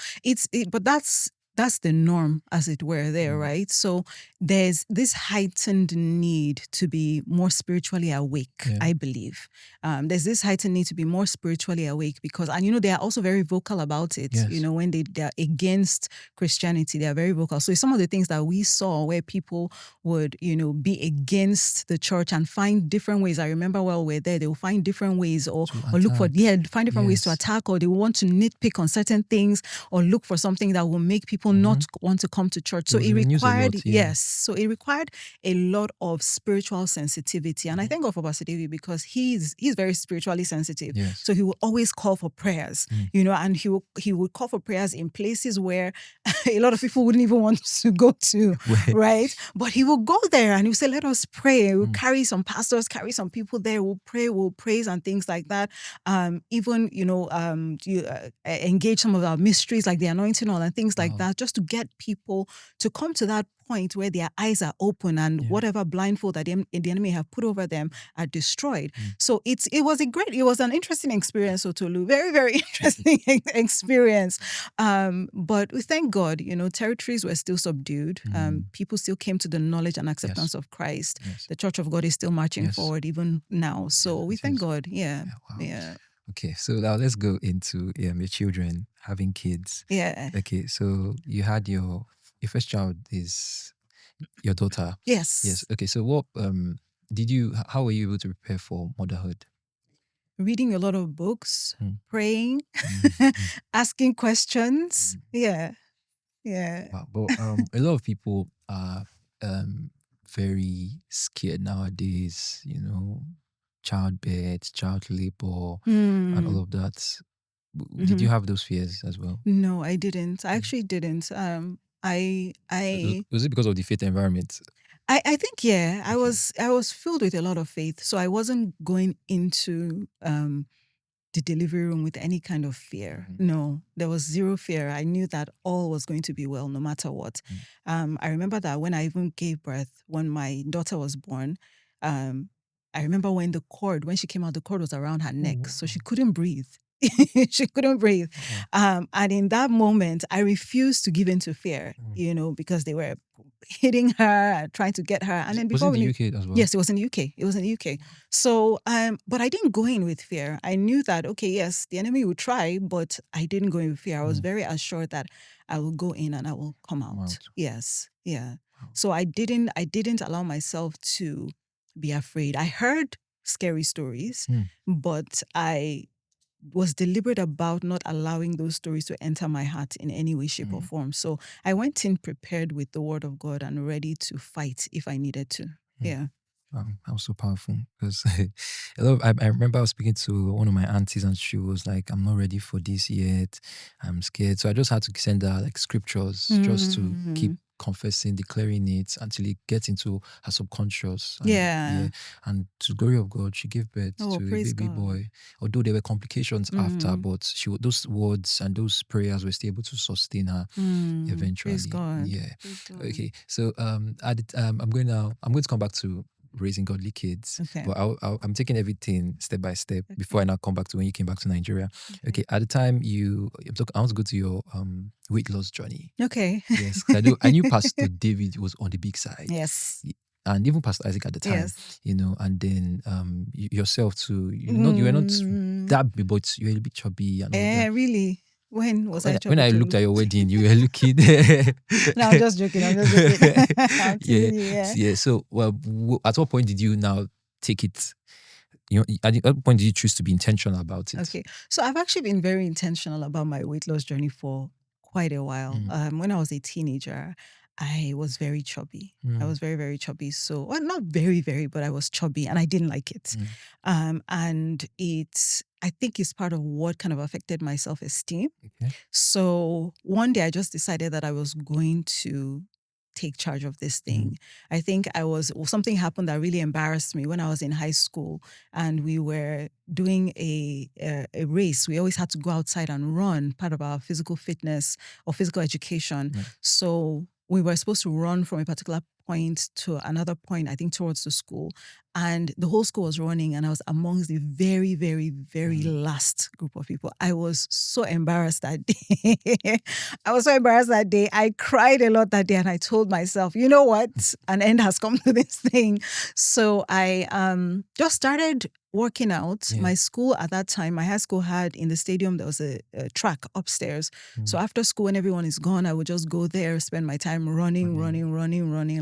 [SPEAKER 2] but that's the norm, as it were, there, right? So there's this heightened need to be more spiritually awake, I believe. There's this heightened need to be more spiritually awake because, and they are also very vocal about it. When they're against Christianity, they are very vocal. So some of the things that we saw where people would, be against the church and find different ways. I remember while we're there, they will find different ways or look for, find different ways to attack, or they want to nitpick on certain things or look for something that will make people not want to come to church. So it required, so it required a lot of spiritual sensitivity. And I thank God for Pastor David because he's very spiritually sensitive. So he will always call for prayers, and he would call for prayers in places where a lot of people wouldn't even want to go to, right? But he will go there and he will say, let us pray. We'll carry some pastors, carry some people there. We'll pray, we'll praise and things like that. Even, engage some of our mysteries like the anointing oil and things like that, just to get people to come to that point where their eyes are open and whatever blindfold that the enemy have put over them are destroyed. So it was an interesting experience, Tolu. Very, very interesting experience. But we thank God, territories were still subdued. People still came to the knowledge and acceptance of Christ. The Church of God is still marching forward even now. So we thank God.
[SPEAKER 1] Okay, so now let's go into your children having kids. Okay, so you had your first child is your daughter.
[SPEAKER 2] Yes.
[SPEAKER 1] Okay, so what how were you able to prepare for motherhood?
[SPEAKER 2] Reading a lot of books, praying, asking questions. Wow,
[SPEAKER 1] but a lot of people are very scared nowadays, childbirth, child labor, and all of that. Did you have those fears as well?
[SPEAKER 2] No, I didn't. I actually didn't.
[SPEAKER 1] Was it because of the faith environment?
[SPEAKER 2] I think I was filled with a lot of faith, so I wasn't going into the delivery room with any kind of fear. No, there was zero fear. I knew that all was going to be well, no matter what. I remember that when I even gave birth, when my daughter was born, I remember when she came out, the cord was around her neck, so she couldn't breathe. She couldn't breathe. And in that moment, I refused to give in to fear, because they were hitting her, trying to get her. And then before
[SPEAKER 1] was it in the UK as well?
[SPEAKER 2] Yes, it was in the UK. It was in the UK. So, but I didn't go in with fear. I knew that, okay, yes, the enemy would try, but I didn't go in with fear. I was very assured that I will go in and I will come out. Yes. Yeah. Wow. So I didn't allow myself to be afraid. I heard scary stories, but I was deliberate about not allowing those stories to enter my heart in any way, shape, or form. So I went in prepared with the word of God and ready to fight if I needed to. Yeah.
[SPEAKER 1] That was so powerful because I remember I was speaking to one of my aunties and she was like, I'm not ready for this yet. I'm scared. So I just had to send her like scriptures just to keep confessing, declaring it until it gets into her subconscious. And, and to the glory of God, she gave birth to a baby boy. Although there were complications after, but those words and those prayers were still able to sustain her eventually.
[SPEAKER 2] Praise God.
[SPEAKER 1] Yeah. Praise God. Okay. So I'm going to come back to raising godly kids.
[SPEAKER 2] Okay.
[SPEAKER 1] But I'm taking everything step by step before I now come back to when you came back to Nigeria. Okay. At the time I want to go to your weight loss journey.
[SPEAKER 2] Okay.
[SPEAKER 1] Yes. I knew Pastor David was on the big side.
[SPEAKER 2] Yes.
[SPEAKER 1] And even Pastor Isaac at the time,
[SPEAKER 2] Yes.
[SPEAKER 1] and then yourself too. You were not that big, but you were a bit chubby and all that.
[SPEAKER 2] Really? When was I chubby?
[SPEAKER 1] When I looked at your wedding, you were looking.
[SPEAKER 2] No, I'm just joking.
[SPEAKER 1] Yeah. So, at what point did you now take it? At what point did you choose to be intentional about it?
[SPEAKER 2] Okay. So I've actually been very intentional about my weight loss journey for quite a while. When I was a teenager, I was very chubby. I was very, very chubby. So, well, not very, very, but I was chubby and I didn't like it. And I think it's part of what kind of affected my self-esteem.
[SPEAKER 1] Okay.
[SPEAKER 2] So one day I just decided that I was going to take charge of this thing. I think something happened that really embarrassed me when I was in high school and we were doing a race. We always had to go outside and run, part of our physical fitness or physical education. So we were supposed to run from a particular point to another point, I think towards the school. And the whole school was running and I was amongst the very, very, very last group of people. I was so embarrassed that day. I cried a lot that day and I told myself, you know what? An end has come to this thing. So I just started working out. My school at that time, my high school had in the stadium, there was a track upstairs. So after school, when everyone is gone, I would just go there, spend my time running,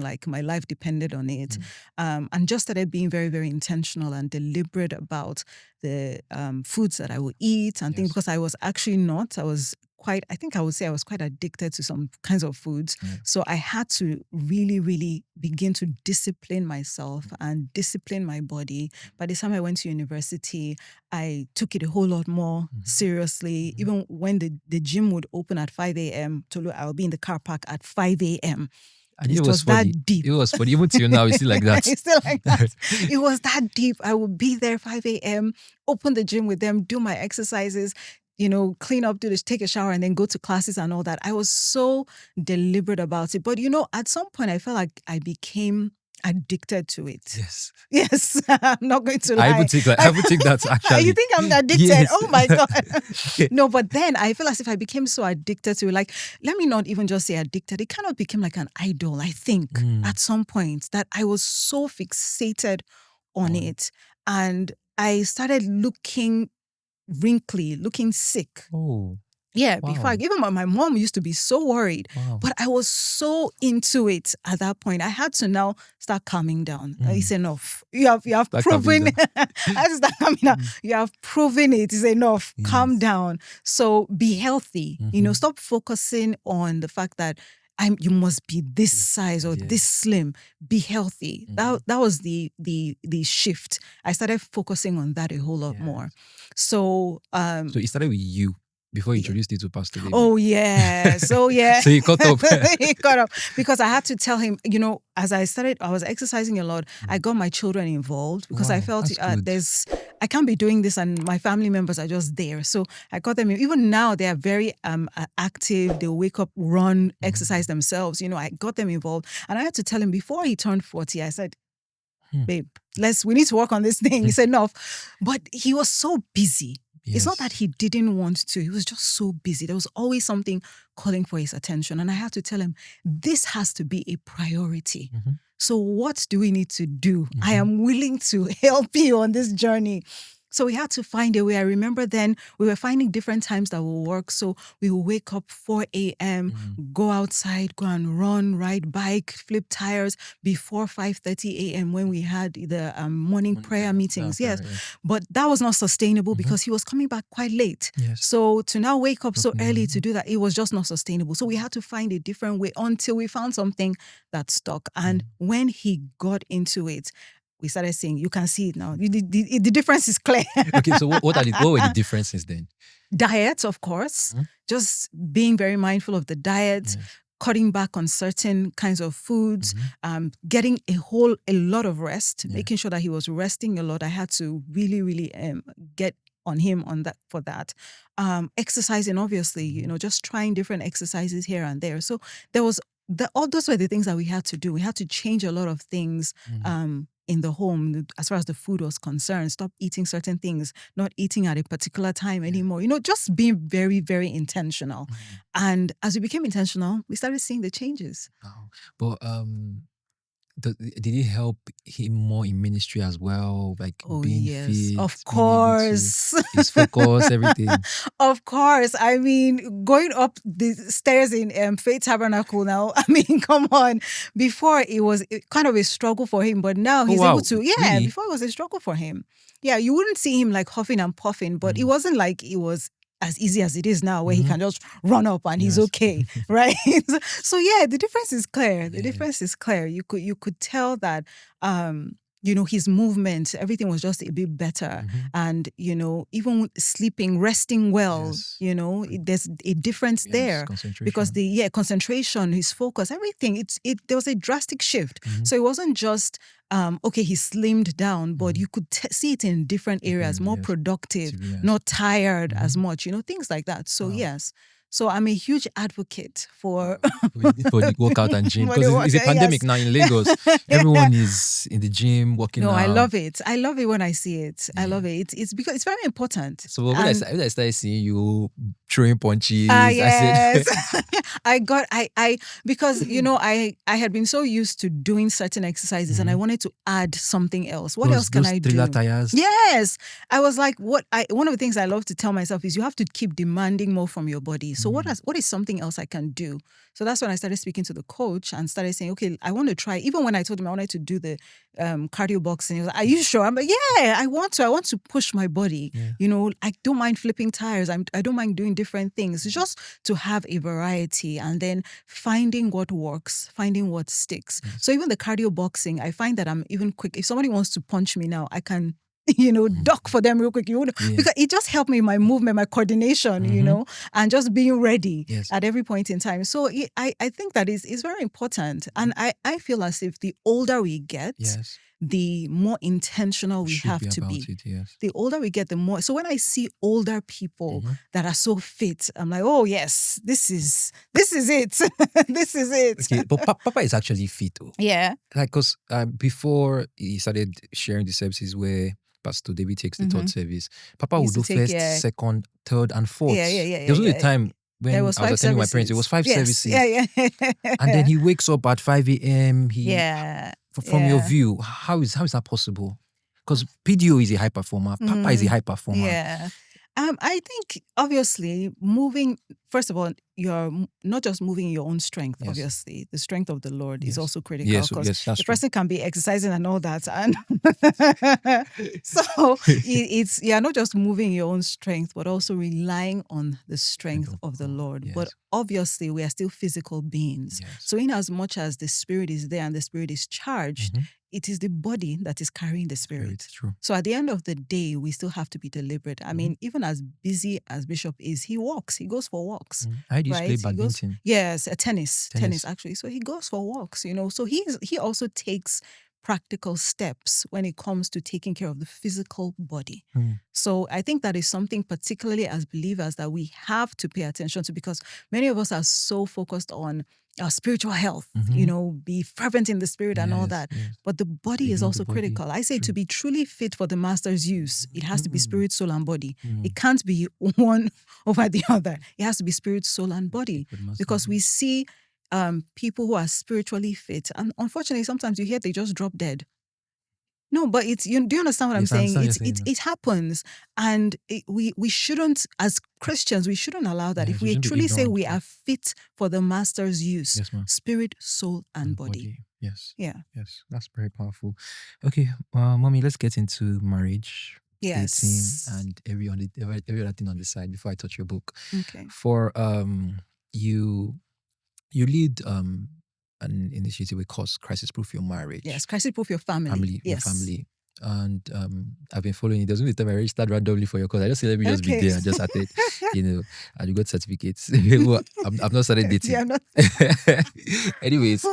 [SPEAKER 2] like my life depended on it. And just started being very, very intentional and deliberate about the foods that I would eat and things, because I was actually not. I was quite addicted to some kinds of foods. So I had to really, really begin to discipline myself and discipline my body. By the time I went to university, I took it a whole lot more seriously. Even when the gym would open at 5 a.m., I'll be in the car park at 5 a.m.
[SPEAKER 1] And it was that deep. It was funny. Even till now, it's still like that.
[SPEAKER 2] It's still like that. It was that deep. I would be there 5 a.m., open the gym with them, do my exercises, clean up, take a shower, and then go to classes and all that. I was so deliberate about it. But, at some point, I felt like I became addicted to it. Yes. I'm not going to lie.
[SPEAKER 1] I would take that actually.
[SPEAKER 2] You think I'm addicted?
[SPEAKER 1] Yes.
[SPEAKER 2] Oh my God. No, but then I feel as if I became so addicted to it. Like, let me not even just say addicted. It kind of became like an idol, I think, at some point, that I was so fixated on it. And I started looking wrinkly, looking sick.
[SPEAKER 1] Oh.
[SPEAKER 2] Yeah,
[SPEAKER 1] wow.
[SPEAKER 2] Before even my mom used to be so worried,
[SPEAKER 1] wow.
[SPEAKER 2] But I was so into it at that point. I had to now start calming down. It's enough. You have proven. I had to start calming down. You have proven it is enough. Yes. Calm down. So be healthy. Stop focusing on the fact that you must be this size or this slim. Be healthy. That was the shift. I started focusing on that a whole lot more. So
[SPEAKER 1] so it started with you before you introduced it to Pastor David.
[SPEAKER 2] Oh yeah. So yeah.
[SPEAKER 1] So he caught up.
[SPEAKER 2] He caught up because I had to tell him. As I was exercising a lot. I got my children involved because I felt I can't be doing this and my family members are just there. So I got them. Even now they are very active. They wake up, run, exercise themselves. I got them involved, and I had to tell him before he turned 40. I said, "Babe, we need to work on this thing." He said, "No," but he was so busy. Yes. It's not that he didn't want to. He was just so busy. There was always something calling for his attention. And I had to tell him, this has to be a priority. So what do we need to do? I am willing to help you on this journey. So we had to find a way. I remember then we were finding different times that will work. So we will wake up 4 a.m., go outside, go and run, ride bike, flip tires before 5:30 a.m. when we had the morning prayer meetings. Yes. But that was not sustainable because he was coming back quite late.
[SPEAKER 1] Yes.
[SPEAKER 2] So to now wake up so early to do that, it was just not sustainable. So we had to find a different way until we found something that stuck. And when he got into it, we started saying, you can see it now. The difference is clear.
[SPEAKER 1] Okay, so what were the differences then?
[SPEAKER 2] Diet, of course. Just being very mindful of the diet, cutting back on certain kinds of foods, getting a lot of rest, making sure that he was resting a lot. I had to really, really get on him for that. Exercising, obviously, just trying different exercises here and there. So there was all those were the things that we had to do. We had to change a lot of things in the home, as far as the food was concerned, stop eating certain things, not eating at a particular time anymore, just being very, very intentional. And as we became intentional, we started seeing the changes.
[SPEAKER 1] Wow. But did it help him more in ministry as well? Like being fit,
[SPEAKER 2] of course.
[SPEAKER 1] His focus, everything.
[SPEAKER 2] Of course. I mean, going up the stairs in Faith Tabernacle now, I mean, come on. Before it was kind of a struggle for him, but now he's able to. Yeah, really? Before it was a struggle for him. Yeah, you wouldn't see him like huffing and puffing, but it wasn't like it was as easy as it is now, where he can just run up and he's okay, right? So yeah, the difference is clear. The difference is clear. You could tell that his movement, everything was just a bit better. And, even sleeping, resting well, there's a difference there. Because concentration, his focus, everything, there was a drastic shift. So it wasn't just, he slimmed down, but you could see it in different areas, more productive, not tired as much, things like that. So yes. So I'm a huge advocate for
[SPEAKER 1] the workout and gym, because it's a pandemic now in Lagos. Everyone is in the gym working out.
[SPEAKER 2] No, I love it. I love it when I see it. I love it. It's because it's very important.
[SPEAKER 1] So when I started seeing you throwing punches,
[SPEAKER 2] yes. I said, because I had been so used to doing certain exercises, and I wanted to add something else. What else can I do?
[SPEAKER 1] Tires?
[SPEAKER 2] Yes. I was like, one of the things I love to tell myself is you have to keep demanding more from your body. So what is something else I can do? So that's when I started speaking to the coach and started saying, okay, I want to try. Even when I told him I wanted to do the cardio boxing, he was like, are you sure? I'm like, yeah, I want to push my body. Yeah. I don't mind flipping tires. I don't mind doing different things. It's just to have a variety and then finding what works, finding what sticks. Yes. So even the cardio boxing, I find that I'm even quick. If somebody wants to punch me now, I can duck for them real quick, because it just helped me, my movement, my coordination, and just being ready at every point in time. So I think that is very important. And I feel as if the older we get, the more intentional we have to be. The older we get, the more. So when I see older people that are so fit, I'm like, oh yes, this is it. This is it.
[SPEAKER 1] Okay, but Papa is actually fit, though.
[SPEAKER 2] Yeah.
[SPEAKER 1] Like, because before he started sharing the services where Pastor David takes the third service, Papa would do first, second, third, and fourth. There was only a time when I was attending my parents, it was 5 services.
[SPEAKER 2] Yeah.
[SPEAKER 1] And then he wakes up at 5 a.m. From your view, how is that possible? Because PDO is a high performer, Papa is a high performer.
[SPEAKER 2] Yeah. I think, obviously, first of all, you're not just moving your own strength, obviously. The strength of the Lord is also critical, because the person can be exercising and all that. And so you're not just moving your own strength, but also relying on the strength of the Lord. Yes. But obviously, we are still physical beings. Yes. So in as much as the Spirit is there and the Spirit is charged, it is the body that is carrying the Spirit.
[SPEAKER 1] True.
[SPEAKER 2] So at the end of the day, we still have to be deliberate. I mean, even as busy as Bishop is, he walks. He goes for walks.
[SPEAKER 1] How do you play badminton?
[SPEAKER 2] Yes, tennis actually. So he goes for walks, So he also takes practical steps when it comes to taking care of the physical body. So I think that is something, particularly as believers, that we have to pay attention to, because many of us are so focused on our spiritual health, be fervent in the Spirit and all that. Yes. But the body is also critical. I say to be truly fit for the Master's use, it has to be spirit, soul, and body. It can't be one over the other. It has to be spirit, soul, and body. Because we see people who are spiritually fit, and unfortunately, sometimes you hear they just drop dead. No, but do you understand what I'm saying? It happens, and we shouldn't, as Christians, we shouldn't allow that. If we truly say we are fit for the Master's use, spirit, soul, and body.
[SPEAKER 1] Yes.
[SPEAKER 2] Yeah.
[SPEAKER 1] Yes, that's very powerful. Okay, Mommy, let's get into marriage, dating, and every other thing on the side before I touch your book.
[SPEAKER 2] Okay.
[SPEAKER 1] For you lead an initiative we call Crisis Proof Your Marriage.
[SPEAKER 2] Yes, Crisis Proof Your Family.
[SPEAKER 1] Your family. And I've been following it. There's only time I registered randomly for your course. I just said, let me just be there. I just started, and you got certificates. Well, I've not started dating.
[SPEAKER 2] Yeah, not.
[SPEAKER 1] Anyways,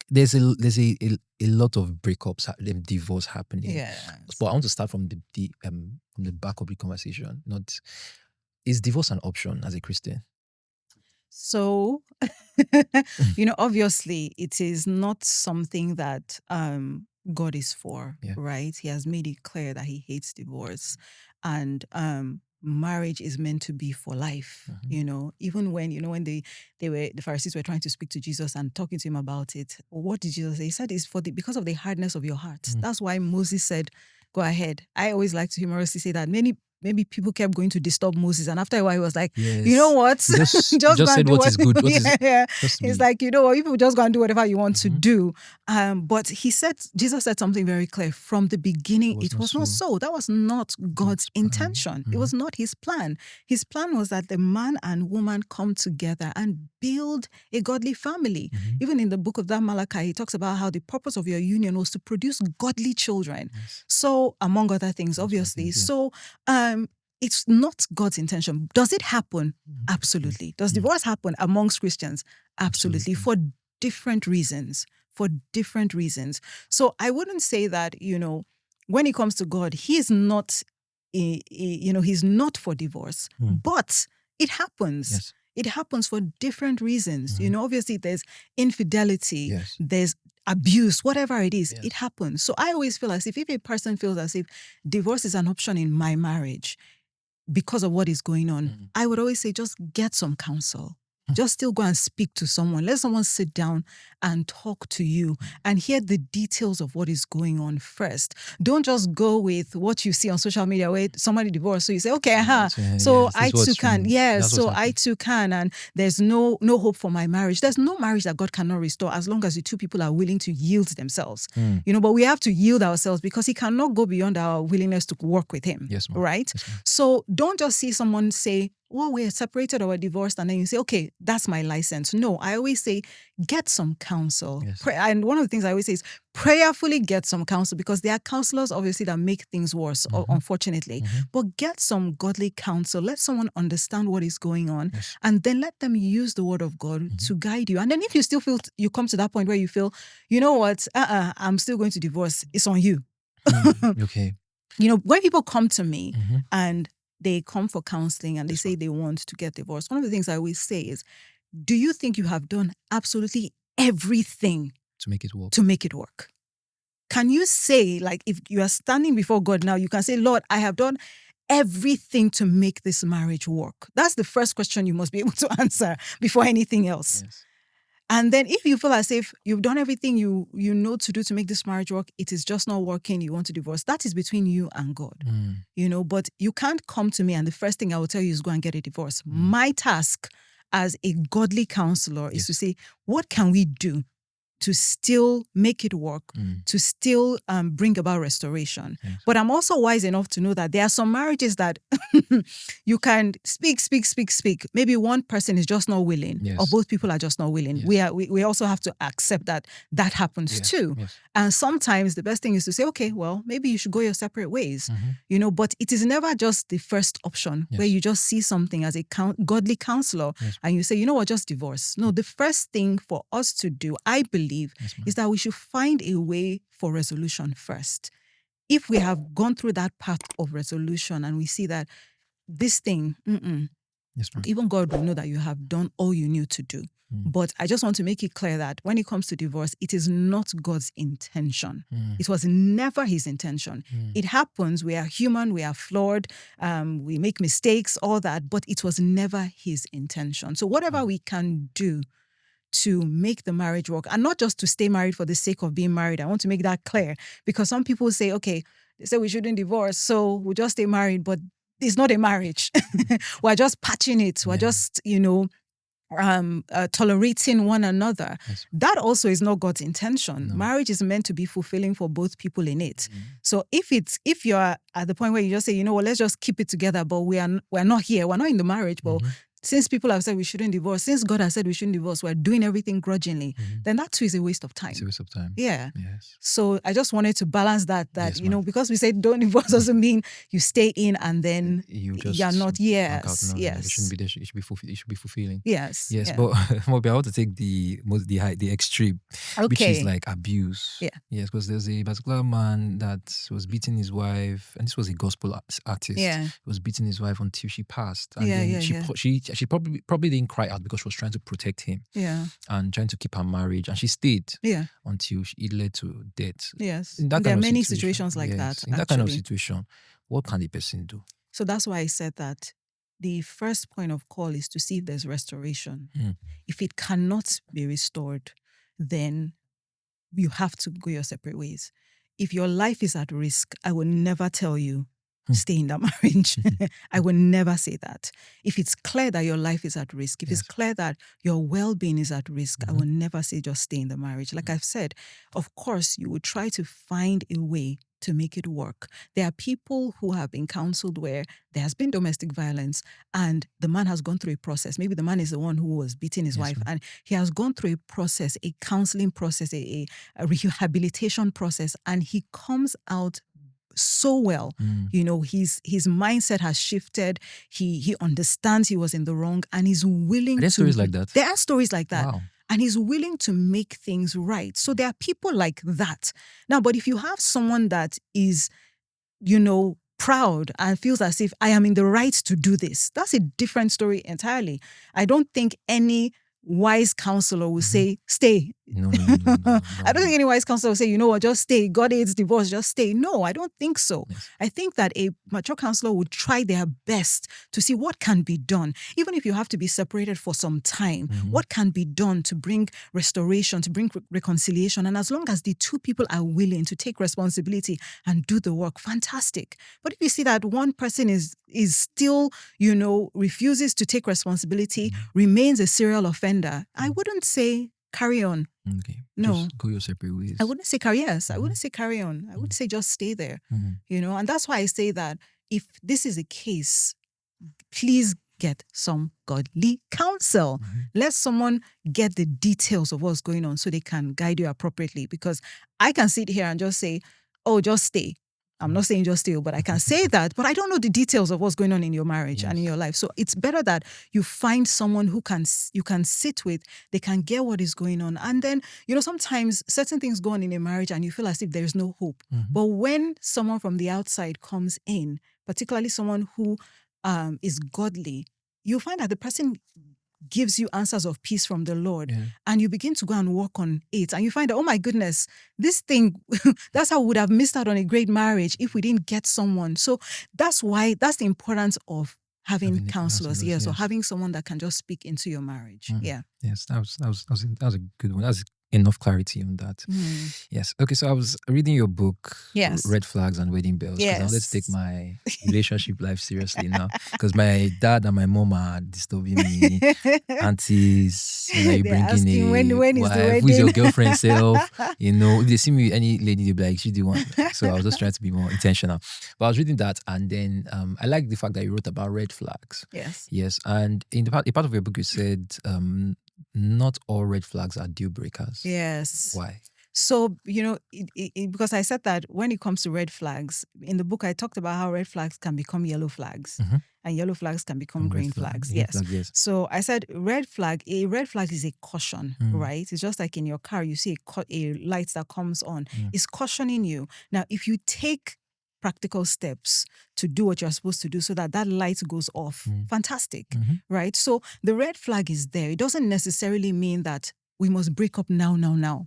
[SPEAKER 1] there's a lot of breakups, divorce happening.
[SPEAKER 2] Yeah.
[SPEAKER 1] But I want to start from the back of the conversation. Is divorce an option as a Christian?
[SPEAKER 2] So, obviously, it is not something that God is for, right? He has made it clear that he hates divorce. And marriage is meant to be for life, even when the Pharisees were trying to speak to Jesus and talking to him about it. What did Jesus say? He said it's because of the hardness of your heart. That's why Moses said, go ahead. I always like to humorously say that maybe people kept going to disturb Moses, and after a while he was like, you know what?
[SPEAKER 1] Just said what is good.
[SPEAKER 2] It's like, you know what, people just go and do whatever you want to do. But Jesus said something very clear. From the beginning, it was not so. That was not God's intention. It was not his plan. His plan was that the man and woman come together and build a godly family. Even in the book of that Malachi, he talks about how the purpose of your union was to produce godly children. So, among other things, obviously. So, it's not God's intention. Does it happen? Absolutely. Does divorce happen amongst Christians? Absolutely. For different reasons. So I wouldn't say that, when it comes to God, he's not, he's not for divorce, but it happens.
[SPEAKER 1] Yes.
[SPEAKER 2] It happens for different reasons. Obviously there's infidelity, there's abuse, whatever it is, it happens. So I always feel as if a person feels as if divorce is an option in my marriage because of what is going on, I would always say just get some counsel. Just still go and speak to someone. Let someone sit down and talk to you and hear the details of what is going on first. Don't just go with what you see on social media where somebody divorced. So you say, okay, so I too can. I too can. And there's no hope for my marriage. There's no marriage that God cannot restore as long as the two people are willing to yield themselves. But we have to yield ourselves because he cannot go beyond our willingness to work with him.
[SPEAKER 1] Yes, ma'am.
[SPEAKER 2] Right?
[SPEAKER 1] Yes, ma'am.
[SPEAKER 2] So don't just see someone say, well, we're separated or we're divorced, and then you say, okay, that's my license. No, I always say, get some counsel.
[SPEAKER 1] Yes.
[SPEAKER 2] And one of the things I always say is prayerfully get some counsel, because there are counselors, obviously, that make things worse, unfortunately. But get some godly counsel. Let someone understand what is going on, and then let them use the word of God to guide you. And then if you still feel, you come to that point where you feel, you know what, I'm still going to divorce, it's on you.
[SPEAKER 1] Okay.
[SPEAKER 2] When people come to me and they come for counseling and they say they want to get divorced, one of the things I always say is, do you think you have done absolutely everything
[SPEAKER 1] to make it work?
[SPEAKER 2] Can you say, like, if you are standing before God now, you can say, Lord, I have done everything to make this marriage work? That's the first question you must be able to answer before anything else.
[SPEAKER 1] Yes.
[SPEAKER 2] And then if you feel as if you've done everything you know to do to make this marriage work, it is just not working, you want to divorce, that is between you and God. But you can't come to me and the first thing I will tell you is go and get a divorce. My task as a godly counselor is to say, what can we do to still make it work, to still bring about restoration?
[SPEAKER 1] Yes.
[SPEAKER 2] But I'm also wise enough to know that there are some marriages that you can speak. Maybe one person is just not willing, or both people are just not willing.
[SPEAKER 1] Yes.
[SPEAKER 2] We also have to accept that happens too.
[SPEAKER 1] Yes.
[SPEAKER 2] And sometimes the best thing is to say, okay, well, maybe you should go your separate ways. But it is never just the first option where you just see something as a godly counselor and you say, you know what, just divorce. No, the first thing for us to do, I believe, is that we should find a way for resolution first. If we have gone through that path of resolution and we see that this thing, even God will know that you have done all you knew to do. But I just want to make it clear that when it comes to divorce, it is not God's intention. It was never his intention. It happens. We are human. We are flawed. We make mistakes, all that. But it was never his intention. So whatever we can do to make the marriage work, and not just to stay married for the sake of being married. I want to make that clear, because some people say, okay, they say we shouldn't divorce, so we'll just stay married, but it's not a marriage. We're just patching it. We're just, tolerating one another.
[SPEAKER 1] Yes.
[SPEAKER 2] That also is not God's intention.
[SPEAKER 1] No.
[SPEAKER 2] Marriage is meant to be fulfilling for both people in it. So if you're at the point where you just say, you know what, let's just keep it together, but we're not here, we're not in the marriage, but since people have said we shouldn't divorce, since God has said we shouldn't divorce, we're doing everything grudgingly, then that too is a waste of time.
[SPEAKER 1] It's a waste of time.
[SPEAKER 2] Yeah.
[SPEAKER 1] Yes.
[SPEAKER 2] So I just wanted to balance that
[SPEAKER 1] Yes,
[SPEAKER 2] because we said don't divorce doesn't mean you stay in and then
[SPEAKER 1] you're
[SPEAKER 2] not. Yes.
[SPEAKER 1] Out. No,
[SPEAKER 2] yes.
[SPEAKER 1] It shouldn't be there. It should be fulfilling.
[SPEAKER 2] Yes.
[SPEAKER 1] Yes.
[SPEAKER 2] Yeah.
[SPEAKER 1] But Mobi, I want to take the extreme, which is like abuse.
[SPEAKER 2] Yeah.
[SPEAKER 1] Yes, because there's a particular man that was beating his wife, and this was a gospel artist.
[SPEAKER 2] Yeah.
[SPEAKER 1] He was beating his wife until she passed. And
[SPEAKER 2] Yeah,
[SPEAKER 1] then
[SPEAKER 2] yeah, yeah.
[SPEAKER 1] she probably didn't cry out because she was trying to protect him.
[SPEAKER 2] Yeah.
[SPEAKER 1] And trying to keep her marriage. And she stayed.
[SPEAKER 2] Yeah.
[SPEAKER 1] Until it led to death.
[SPEAKER 2] Yes.
[SPEAKER 1] There
[SPEAKER 2] are many situations like that.
[SPEAKER 1] In that kind of situation, what can the person do?
[SPEAKER 2] So that's why I said that the first point of call is to see if there's restoration. If it cannot be restored, then you have to go your separate ways. If your life is at risk, I will never tell you stay in that marriage. I will never say that. If it's clear that your life is at risk, if it's clear that your well-being is at risk, I will never say just stay in the marriage. Like I've said, of course, you would try to find a way to make it work. There are people who have been counseled where there has been domestic violence and the man has gone through a process. Maybe the man is the one who was beating his wife and he has gone through a process, a counseling process, a rehabilitation process, and he comes out so well. You know, his mindset has shifted. He understands he was in the wrong and he's willing to...
[SPEAKER 1] Are there stories like that?
[SPEAKER 2] There are stories like that.
[SPEAKER 1] Wow.
[SPEAKER 2] And he's willing to make things right. So there are people like that. Now, but if you have someone that is, you know, proud and feels as if I am in the right to do this, that's a different story entirely. I don't think any wise counselor will say, stay.
[SPEAKER 1] No.
[SPEAKER 2] I don't think any wise counselor will say, you know what, just stay. God hates divorce, just stay. No, I don't think so.
[SPEAKER 1] Yes.
[SPEAKER 2] I think that a mature counselor would try their best to see what can be done. Even if you have to be separated for some time, what can be done to bring restoration, to bring reconciliation. And as long as the two people are willing to take responsibility and do the work, fantastic. But if you see that one person is still, you know, refuses to take responsibility, remains a serial offender, I wouldn't say carry on.
[SPEAKER 1] Okay.
[SPEAKER 2] No.
[SPEAKER 1] Just go your separate ways.
[SPEAKER 2] I wouldn't say carry I wouldn't say carry on. I would say just stay there. You know, and that's why I say that if this is a case, please get some godly counsel. Let someone get the details of what's going on so they can guide you appropriately. Because I can sit here and just say, oh, just stay. I'm not saying just stay, but I can say that, but I don't know the details of what's going on in your marriage and in your life. So it's better that you find someone who you can sit with, they can get what is going on. And then, you know, sometimes certain things go on in a marriage and you feel as if there's no hope. But when someone from the outside comes in, particularly someone who is godly, you'll find that the person gives you answers of peace from the Lord, and you begin to go and work on it, and you find that, oh my goodness, this thing, that's how we would have missed out on a great marriage if we didn't get someone. So that's the importance of having counselors, or having someone that can just speak into your marriage.
[SPEAKER 1] Yes, that was a good one. That's enough clarity on that. Yes. Okay, so I was reading your book, Red Flags and Wedding Bells, because I wanted to take my relationship life seriously now. Because my dad and my mom are disturbing me. Aunties, you know, you bring in a
[SPEAKER 2] when is
[SPEAKER 1] wife,
[SPEAKER 2] the wedding?
[SPEAKER 1] who's your girlfriend self? You know, if they see me with any lady, they'll be like, she do one. So I was just trying to be more intentional. But I was reading that, and then I like the fact that you wrote about red flags. Yes. And in a part of your book, you said not all red flags are deal breakers.
[SPEAKER 2] Yes.
[SPEAKER 1] Why?
[SPEAKER 2] So, you know, because I said that when it comes to red flags, in the book, I talked about how red flags can become yellow flags and yellow flags can become green flags. Yes. So I said a red flag is a caution, right? It's just like in your car, you see a light that comes on. It's cautioning you. Now, if you take practical steps to do what you're supposed to do so that light goes off, fantastic, right? So the red flag is there. It doesn't necessarily mean that we must break up now.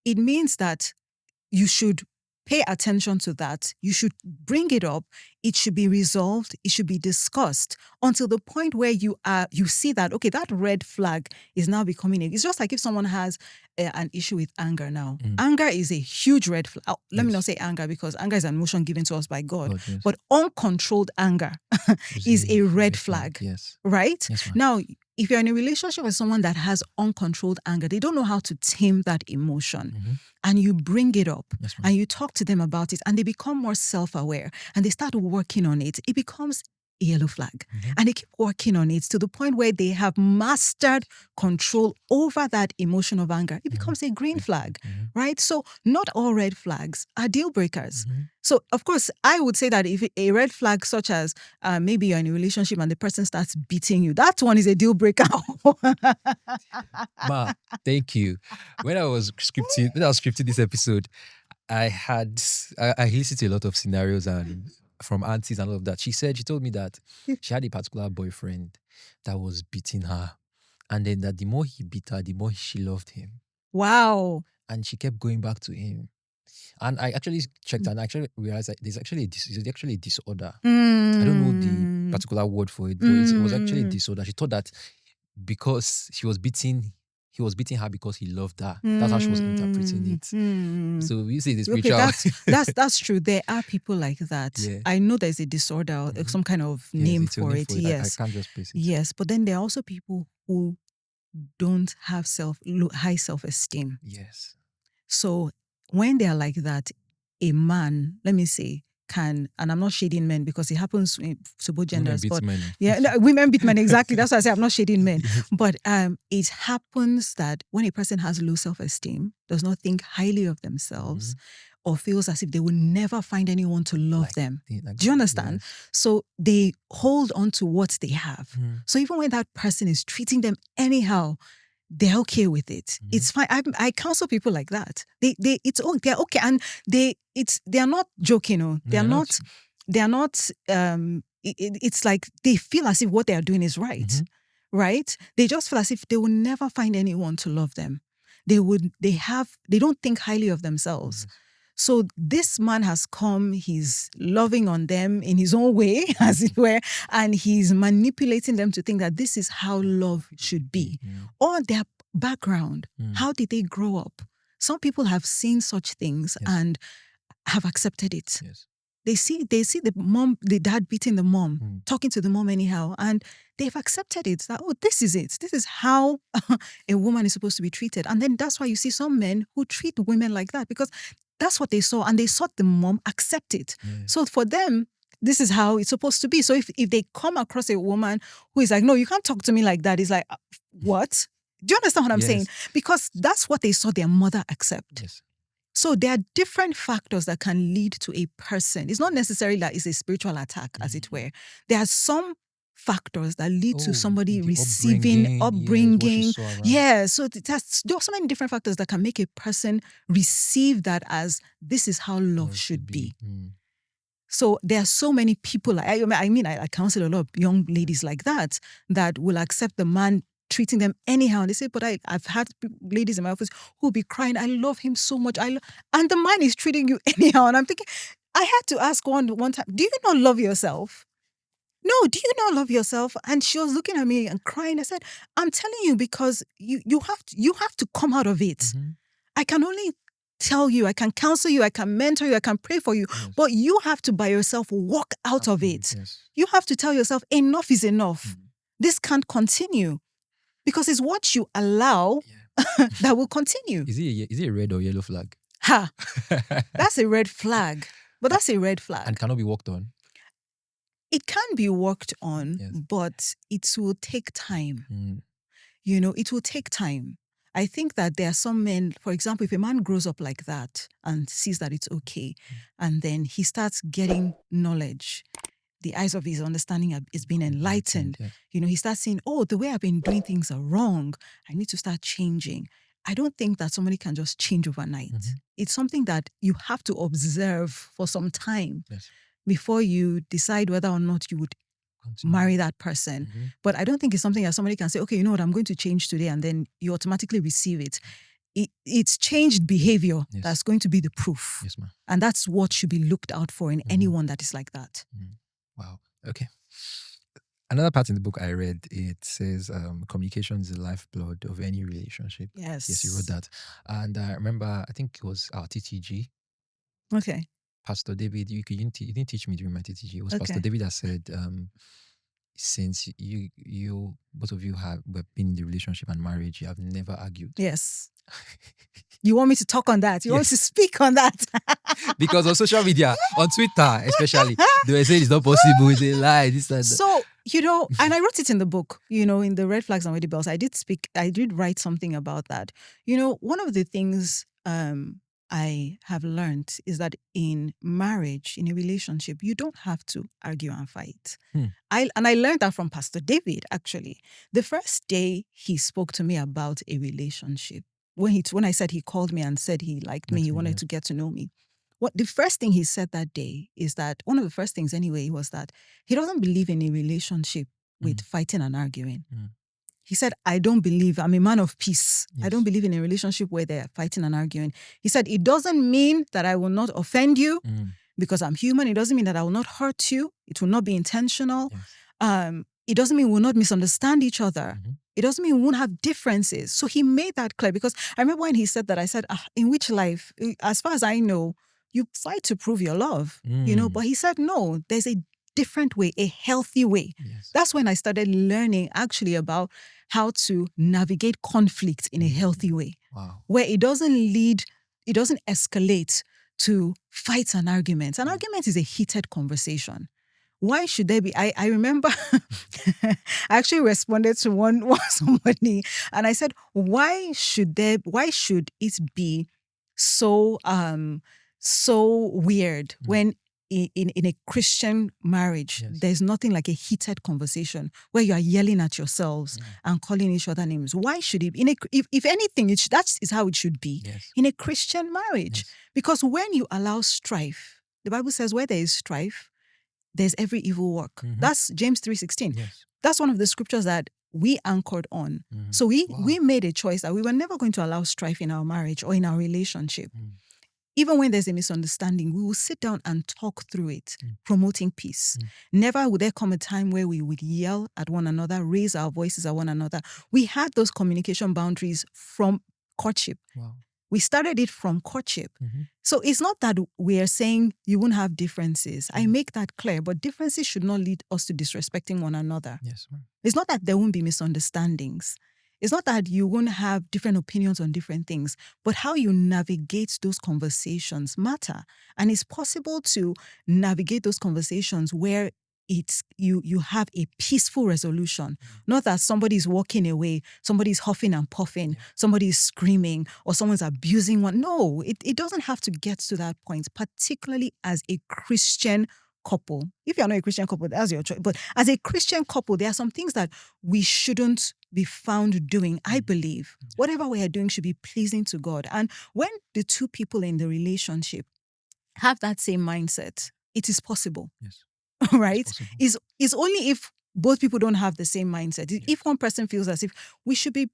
[SPEAKER 2] It means that you should pay attention to that. You should bring it up. It should be resolved. It should be discussed until the point where you see that, okay, that red flag is now becoming it's just like if someone has an issue with anger now. Anger is a huge red flag. Let me not say anger, because anger is an emotion given to us by God. But uncontrolled anger is a red flag. Right? Now, if you're in a relationship with someone that has uncontrolled anger, they don't know how to tame that emotion. And you bring it up and you talk to them about it and they become more self-aware and they start working on it. It becomes a yellow flag. And they keep working on it to the point where they have mastered control over that emotion of anger. It becomes a green flag, right? So not all red flags are deal breakers. So, of course, I would say that if a red flag such as maybe you're in a relationship and the person starts beating you, that one is a deal breaker.
[SPEAKER 1] Ma, thank you. When I was scripting this episode, I listened to a lot of scenarios and from aunties and all of that. She told me that she had a particular boyfriend that was beating her. And then that the more he beat her, the more she loved him.
[SPEAKER 2] Wow.
[SPEAKER 1] And she kept going back to him. And I actually checked and I actually realized that there's actually a disorder. I don't know the particular word for it, but it was actually a disorder. She thought that because he was beating her because he loved her. That's how she was interpreting it. So you see this spiritual.
[SPEAKER 2] Okay, that's true. There are people like that.
[SPEAKER 1] Yeah.
[SPEAKER 2] I know there's a disorder, some kind of name for it. Yes.
[SPEAKER 1] I can't just place it.
[SPEAKER 2] Yes, but then there are also people who don't have high self-esteem.
[SPEAKER 1] Yes.
[SPEAKER 2] So when they are like that, a man, let me say, can, and I'm not shading men because it happens to both genders. Women beat men, exactly. That's why I say I'm not shading men.
[SPEAKER 1] Yes.
[SPEAKER 2] But it happens that when a person has low self-esteem, does not think highly of themselves, or feels as if they will never find anyone to love them. Do you understand?
[SPEAKER 1] Yes.
[SPEAKER 2] So they hold on to what they have. So even when that person is treating them anyhow, they're okay with it. It's fine. I counsel people like that. They're okay, and they're not joking. They're not. It's like they feel as if what they are doing is right, right? They just feel as if they will never find anyone to love them. They don't think highly of themselves. So this man has come, he's loving on them in his own way, as it were, and he's manipulating them to think that this is how love should be. Or their background, how did they grow up? Some people have seen such things and have accepted it.
[SPEAKER 1] Yes.
[SPEAKER 2] They see the dad beating the mom, talking to the mom anyhow, and they've accepted it. That, this is it. This is how a woman is supposed to be treated. And then that's why you see some men who treat women like that, because that's what they saw, and they saw the mom accept it.
[SPEAKER 1] Yes.
[SPEAKER 2] So for them, this is how it's supposed to be. So if they come across a woman who is like, no, you can't talk to me like that, it's like, what? Do you understand what I'm saying? Because that's what they saw their mother accept.
[SPEAKER 1] Yes.
[SPEAKER 2] So there are different factors that can lead to a person. It's not necessarily that it's a spiritual attack, as it were. There are some factors that lead to somebody receiving upbringing. So there are so many different factors that can make a person receive that as this is how love should be. So there are so many people. I counsel a lot of young ladies like that will accept the man treating them anyhow. And they say, but I've had ladies in my office who will be crying, I love him so much. And the man is treating you anyhow. And I'm thinking, I had to ask one time, do you not love yourself? No, do you not love yourself? And she was looking at me and crying. I said, I'm telling you, because you have to come out of it. I can only tell you, I can counsel you, I can mentor you, I can pray for you, but you have to by yourself walk out of it. You have to tell yourself, enough is enough. This can't continue. Because it's what you allow that will continue.
[SPEAKER 1] Is it a red or yellow flag?
[SPEAKER 2] That's a red flag. But that's a red flag.
[SPEAKER 1] And cannot be worked on?
[SPEAKER 2] It can be worked on, but it will take time. It will take time. I think that there are some men, for example, if a man grows up like that and sees that it's okay, and then he starts getting knowledge, the eyes of his understanding is being enlightened. He starts saying, the way I've been doing things are wrong. I need to start changing. I don't think that somebody can just change overnight. It's something that you have to observe for some time before you decide whether or not you would marry that person. But I don't think it's something that somebody can say, okay, you know what, I'm going to change today, and then you automatically receive it. It's changed behavior that's going to be the proof.
[SPEAKER 1] Yes, ma'am.
[SPEAKER 2] And that's what should be looked out for in anyone that is like that.
[SPEAKER 1] Wow. Okay. Another part in the book I read, it says communication is the lifeblood of any relationship. Yes, you wrote that. And I remember, I think it was our TTG.
[SPEAKER 2] Okay.
[SPEAKER 1] Pastor David, you didn't teach me during my TTG. It was Pastor David that said, since you both of you have been in the relationship and marriage, you have never argued.
[SPEAKER 2] Yes. You want me to talk on that? You want to speak on that?
[SPEAKER 1] Because on social media, on Twitter especially, they were saying it's not possible, it's a lie, this and that.
[SPEAKER 2] So, and I wrote it in the book, in the Red Flags and Wedding Bells, I did write something about that. One of the things I have learned is that in marriage, in a relationship, you don't have to argue and fight. I learned that from Pastor David, actually. The first day he spoke to me about a relationship, when I said he called me and said he liked me, he wanted to get to know me. the first thing he said that day is that, one of the first things anyway, was that he doesn't believe in a relationship with fighting and arguing. He said, I'm a man of peace. Yes. I don't believe in a relationship where they're fighting and arguing. He said, it doesn't mean that I will not offend you because I'm human. It doesn't mean that I will not hurt you. It will not be intentional. Yes. It doesn't mean we'll not misunderstand each other. It doesn't mean we won't have differences. So he made that clear, because I remember when he said that, I said, in which life, as far as I know, you fight to prove your love, but he said, no, there's a different way, a healthy way. Yes. That's when I started learning actually about how to navigate conflict in a healthy way. Wow. Where it doesn't escalate to fights and arguments. An argument is a heated conversation. Why should there be? I remember I actually responded to somebody, and I said, why should it be so weird when in a Christian marriage, yes, there's nothing like a heated conversation where you are yelling at yourselves and calling each other names? Why should it be? If anything, that is how it should be, yes, in a Christian marriage. Yes. Because when you allow strife, the Bible says where there is strife, there's every evil work. That's James 3:16. Yes. That's one of the scriptures that we anchored on. So we made a choice that we were never going to allow strife in our marriage or in our relationship. Even when there's a misunderstanding, we will sit down and talk through it, promoting peace. Never would there come a time where we would yell at one another, raise our voices at one another. We had those communication boundaries from courtship. Wow. We started it from courtship. So it's not that we are saying you won't have differences. I make that clear, but differences should not lead us to disrespecting one another. Yes, ma'am. It's not that there won't be misunderstandings. It's not that you won't have different opinions on different things, but how you navigate those conversations matter. And it's possible to navigate those conversations where you have a peaceful resolution. Not that somebody's walking away, somebody's huffing and puffing, somebody's screaming, or someone's abusing one. No, it doesn't have to get to that point, particularly as a Christian couple. If you're not a Christian couple, that's your choice. But as a Christian couple, there are some things that we shouldn't be found doing, I believe. Whatever we are doing should be pleasing to God. And when the two people in the relationship have that same mindset, it is possible. Yes. Right? It's only if both people don't have the same mindset. Yes. If one person feels as if we should be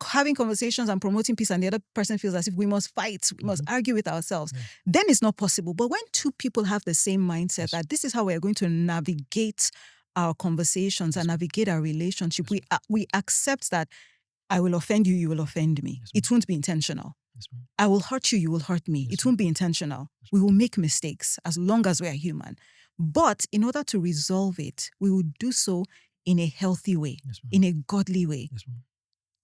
[SPEAKER 2] having conversations and promoting peace, and the other person feels as if we must fight, we must argue with ourselves, then it's not possible. But when two people have the same mindset that this is how we are going to navigate our conversations and navigate our relationship, we accept that I will offend you, you will offend me. It won't be intentional. I will hurt you, you will hurt me. It won't be intentional. We will make mistakes as long as we are human. But in order to resolve it, we will do so in a healthy way, in a godly way.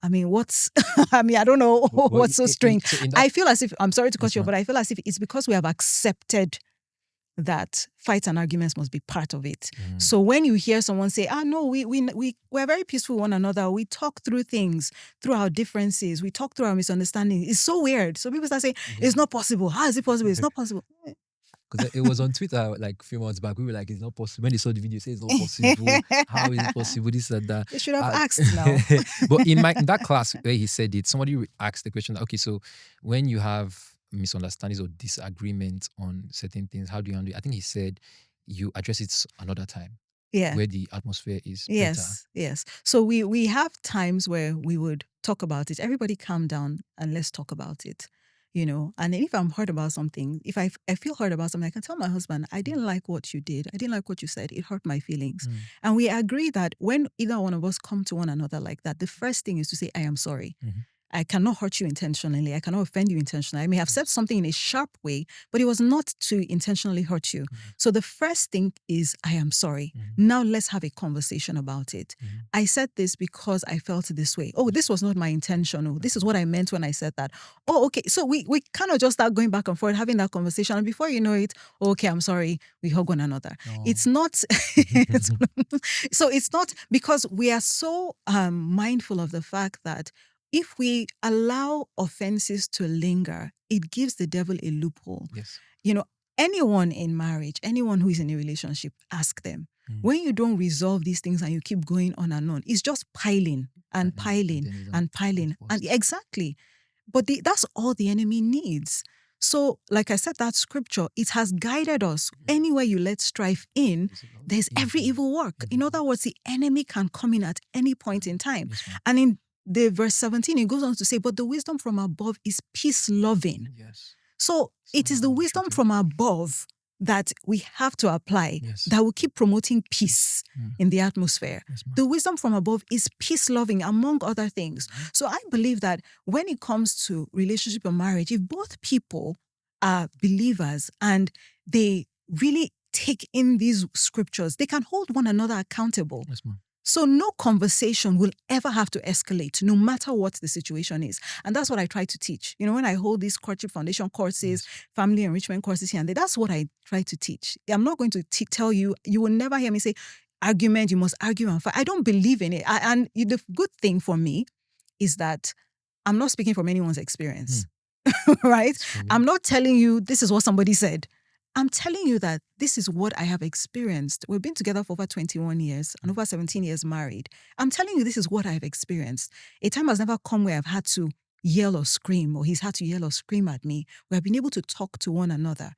[SPEAKER 2] I mean, I don't know what's so strange. I feel as if, I'm sorry to cut you off, but I feel as if it's because we have accepted that fights and arguments must be part of it. So when you hear someone say, no, we're very peaceful with one another. We talk through things, through our differences. We talk through our misunderstandings. It's so weird. So people start saying, it's not possible. How is it possible? It's not possible.
[SPEAKER 1] Because it was on Twitter like a few months back. We were like, it's not possible. When they saw the video, say it's not possible. How is it possible? This and that.
[SPEAKER 2] They should have asked now.
[SPEAKER 1] But in that class where he said it, somebody asked the question, okay, so when you have misunderstandings or disagreements on certain things, how do you handle it? I think he said you address it another time. Yeah. Where the atmosphere is better.
[SPEAKER 2] Yes. So we have times where we would talk about it. Everybody calm down and let's talk about it. And if I'm hurt about something, if I feel hurt about something, I can tell my husband, I didn't like what you did. I didn't like what you said. It hurt my feelings. And we agree that when either one of us come to one another like that, the first thing is to say, I am sorry. I cannot hurt you intentionally. I cannot offend you intentionally. I may have said something in a sharp way, but it was not to intentionally hurt you. So the first thing is, I am sorry. Now let's have a conversation about it. I said this because I felt this way. Oh, this was not my intention. Oh, this is what I meant when I said that. Oh, okay. So we kind of just start going back and forth, having that conversation. And before you know it, okay, I'm sorry. We hug one another. Oh. It's not, so it's not, because we are so mindful of the fact that if we allow offenses to linger, it gives the devil a loophole. Yes. Anyone in marriage, anyone who is in a relationship, ask them. When you don't resolve these things and you keep going on and on, it's just piling and piling and piling. And exactly. But that's all the enemy needs. So, like I said, that scripture, it has guided us. Anywhere you let strife in, there's every evil work. In other words, the enemy can come in at any point in time. And in the verse 17, it goes on to say, but the wisdom from above is peace-loving.
[SPEAKER 1] Yes.
[SPEAKER 2] So it is the wisdom from above that we have to apply that will keep promoting peace in the atmosphere. The wisdom from above is peace-loving, among other things. So I believe that when it comes to relationship or marriage, if both people are believers and they really take in these scriptures, they can hold one another accountable.
[SPEAKER 1] Yes, ma'am.
[SPEAKER 2] So no conversation will ever have to escalate, no matter what the situation is. And that's what I try to teach. You know, when I hold these courtship foundation courses, family enrichment courses here and there, that's what I try to teach. I'm not going to tell you, you will never hear me say, argument, you must argue and fight. I don't believe in it. The good thing for me is that I'm not speaking from anyone's experience, right? I'm not telling you this is what somebody said. I'm telling you that this is what I have experienced. We've been together for over 21 years and over 17 years married. I'm telling you this is what I have experienced. A time has never come where I've had to yell or scream, or he's had to yell or scream at me. We have been able to talk to one another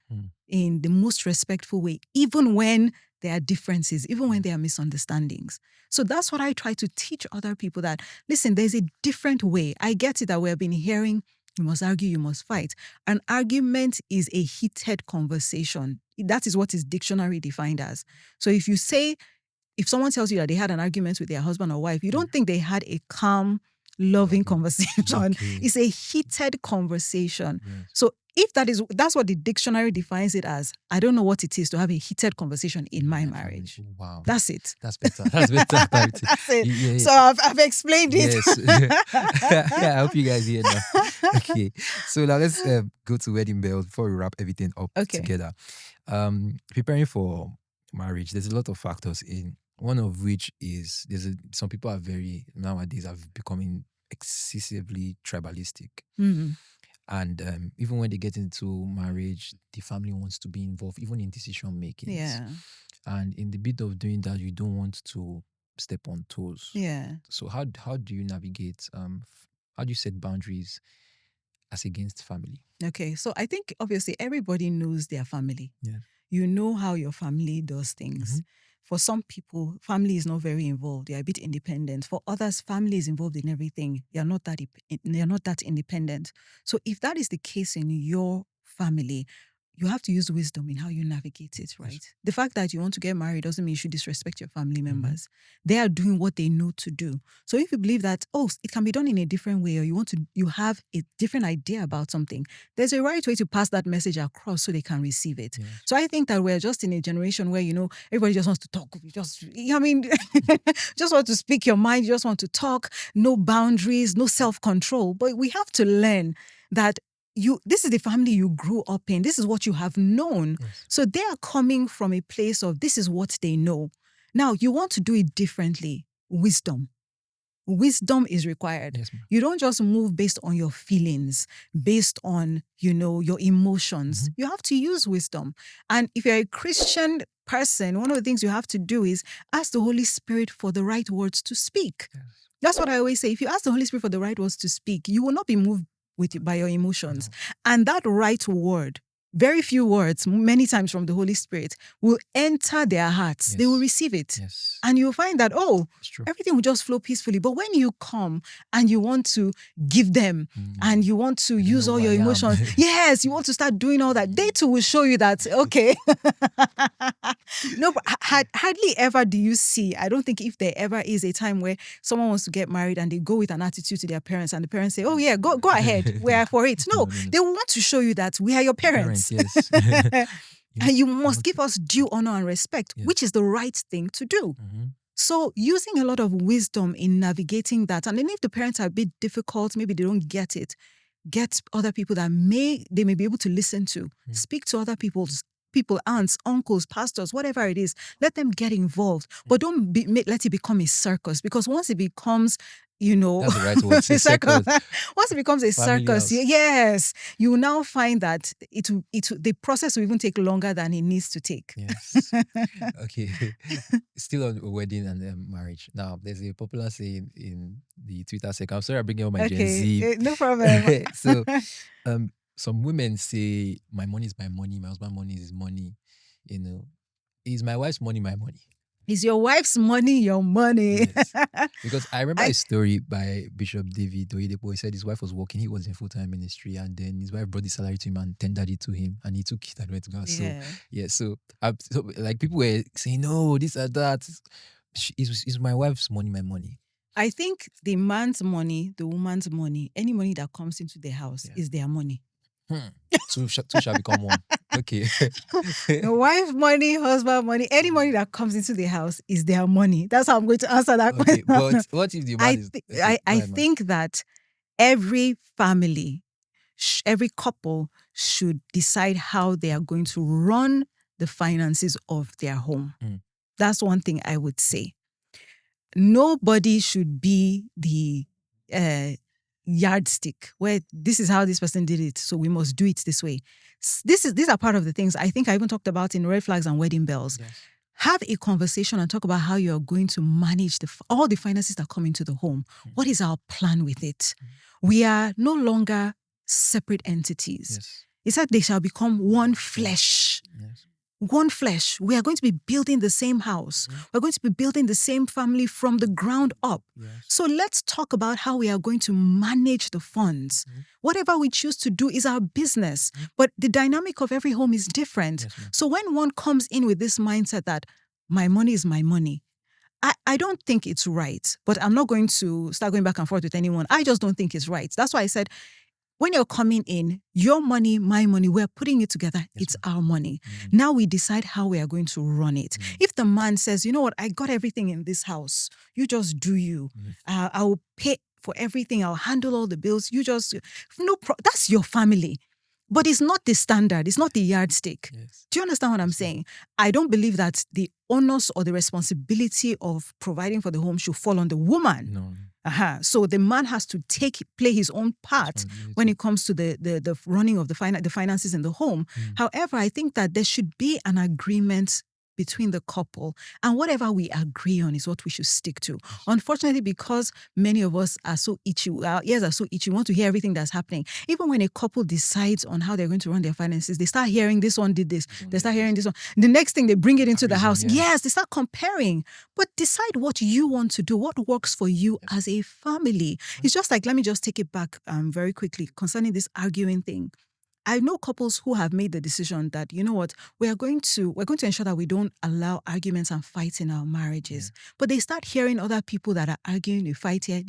[SPEAKER 2] in the most respectful way, even when there are differences, even when there are misunderstandings. So that's what I try to teach other people, that, listen, there's a different way. I get it that we have been hearing, you must argue, you must fight. An argument is a heated conversation. That is what is dictionary defined as. So if someone tells you that they had an argument with their husband or wife, you don't think they had a calm, loving conversation. Okay. It's a heated conversation. Yes. So if that's what the dictionary defines it as, I don't know what it is to have a heated conversation in my marriage.
[SPEAKER 1] Wow.
[SPEAKER 2] That's it.
[SPEAKER 1] That's better. That's better.
[SPEAKER 2] That's it. Yeah. So I've explained it.
[SPEAKER 1] Yes. I hope you guys hear now. Okay. So now let's go to wedding bells before we wrap everything up together. Preparing for marriage, there's a lot of factors in. One of which is some people are nowadays have becoming excessively tribalistic. Mm-hmm. And even when they get into marriage, the family wants to be involved, even in decision making.
[SPEAKER 2] Yeah.
[SPEAKER 1] And in the bit of doing that, you don't want to step on toes.
[SPEAKER 2] Yeah.
[SPEAKER 1] So how do you navigate? How do you set boundaries as against family?
[SPEAKER 2] Okay. So I think obviously everybody knows their family.
[SPEAKER 1] Yeah.
[SPEAKER 2] You know how your family does things. Mm-hmm. For some people, family is not very involved. They are a bit independent. For others, family is involved in everything. They are not that independent. So if that is the case in your family, you have to use wisdom in how you navigate it, right? Yes. The fact that you want to get married doesn't mean you should disrespect your family members. Mm-hmm. They are doing what they know to do. So if you believe that, it can be done in a different way, or you have a different idea about something, there's a right way to pass that message across so they can receive it. Yes. So I think that we're just in a generation where, everybody just wants to talk. Just want to speak your mind. You just want to talk. No boundaries, no self-control. But we have to learn that this is the family you grew up in. This is what you have known. Yes. So they are coming from a place of this is what they know. Now, you want to do it differently. Wisdom. Wisdom is required. Yes, you don't just move based on your feelings, based on, your emotions. Mm-hmm. You have to use wisdom. And if you're a Christian person, one of the things you have to do is ask the Holy Spirit for the right words to speak. Yes. That's what I always say. If you ask the Holy Spirit for the right words to speak, you will not be moved by your emotions. And that right word, very few words, many times from the Holy Spirit, will enter their hearts. Yes. They will receive it. Yes. And you'll find that, everything will just flow peacefully. But when you come and you want to give them and you want to use all your emotions, yes, you want to start doing all that, they too will show you that, okay. No, but hardly ever do you see, I don't think if there ever is a time where someone wants to get married and they go with an attitude to their parents and the parents say, go ahead, we are for it. No, they want to show you that we are your parents. Yes. And you must give us due honor and respect, which is the right thing to do. Mm-hmm. So using a lot of wisdom in navigating that. And then if the parents are a bit difficult, maybe they don't get it, get other people that they may be able to listen to. Mm-hmm. Speak to other people, aunts, uncles, pastors, whatever it is. Let them get involved. But don't let it become a circus, because once it becomes that's the right word. Circus. Once it becomes a circus, yes, you will now find that the process will even take longer than it needs to take.
[SPEAKER 1] Yes. Okay. Still on wedding and marriage. Now, there's a popular saying in the Twitter sector. I'm sorry, I'm bringing up my Gen Z.
[SPEAKER 2] No problem.
[SPEAKER 1] So, some women say, my money is my money, my husband's money is his money. Is my wife's money my money?
[SPEAKER 2] Is your wife's money your money?
[SPEAKER 1] Yes. Because I remember a story by Bishop David Oyedepo. He said his wife was working, he was in full-time ministry, and then his wife brought the salary to him and tendered it to him, and he took it and went to go. So like people were saying, no, this or that. Is my wife's money my money?
[SPEAKER 2] I think the man's money, the woman's money, any money that comes into the house is their money.
[SPEAKER 1] Two shall become one. Okay.
[SPEAKER 2] The wife money, husband money, any money that comes into the house is their money. That's how I'm going to answer that question.
[SPEAKER 1] But what if the man
[SPEAKER 2] I think that every family, every couple should decide how they are going to run the finances of their home. That's one thing I would say. Nobody should be the yardstick where this is how this person did it, so we must do it this way. These are part of the things I think I even talked about in Red Flags and Wedding Bells.
[SPEAKER 1] Yes.
[SPEAKER 2] Have a conversation and talk about how you are going to manage all the finances that come into the home. What is our plan with it? We are no longer separate entities.
[SPEAKER 1] Yes.
[SPEAKER 2] It said they shall become one flesh.
[SPEAKER 1] Yes.
[SPEAKER 2] One flesh. We are going to be building the same house. We're going to be building the same family from the ground up.
[SPEAKER 1] Yes.
[SPEAKER 2] So let's talk about how we are going to manage the funds. Whatever we choose to do is our business. But the dynamic of every home is different.
[SPEAKER 1] Yes,
[SPEAKER 2] so when one comes in with this mindset that my money is my money, I don't think it's right. But I'm not going to start going back and forth with anyone. I just don't think it's right. That's why I said, when you're coming in, your money, my money, we're putting it together. Yes, it's our money. Now we decide how we are going to run it. If the man says, you know what, I got everything in this house. You just do you. I will pay for everything. I'll handle all the bills. You just, that's your family. But it's not the standard. It's not the yardstick.
[SPEAKER 1] Yes.
[SPEAKER 2] Do you understand what I'm saying? I don't believe that the onus or the responsibility of providing for the home should fall on the woman.
[SPEAKER 1] No.
[SPEAKER 2] So the man has to play his own part when it comes to the running of the finances in the home. However, I think that there should be an agreement between the couple, and whatever we agree on is what we should stick to. Unfortunately, because many of us are so itchy, our ears are so itchy, we want to hear everything that's happening. Even when a couple decides on how they're going to run their finances, they start hearing this one did this, they start hearing this one. The next thing, they bring it into the house. Yes, they start comparing. But decide what you want to do, what works for you as a family. It's just like, let me just take it back very quickly concerning this arguing thing. I know couples who have made the decision that, you know what, we're going to ensure that we don't allow arguments and fights in our marriages. But they start hearing other people that are arguing, they fight here,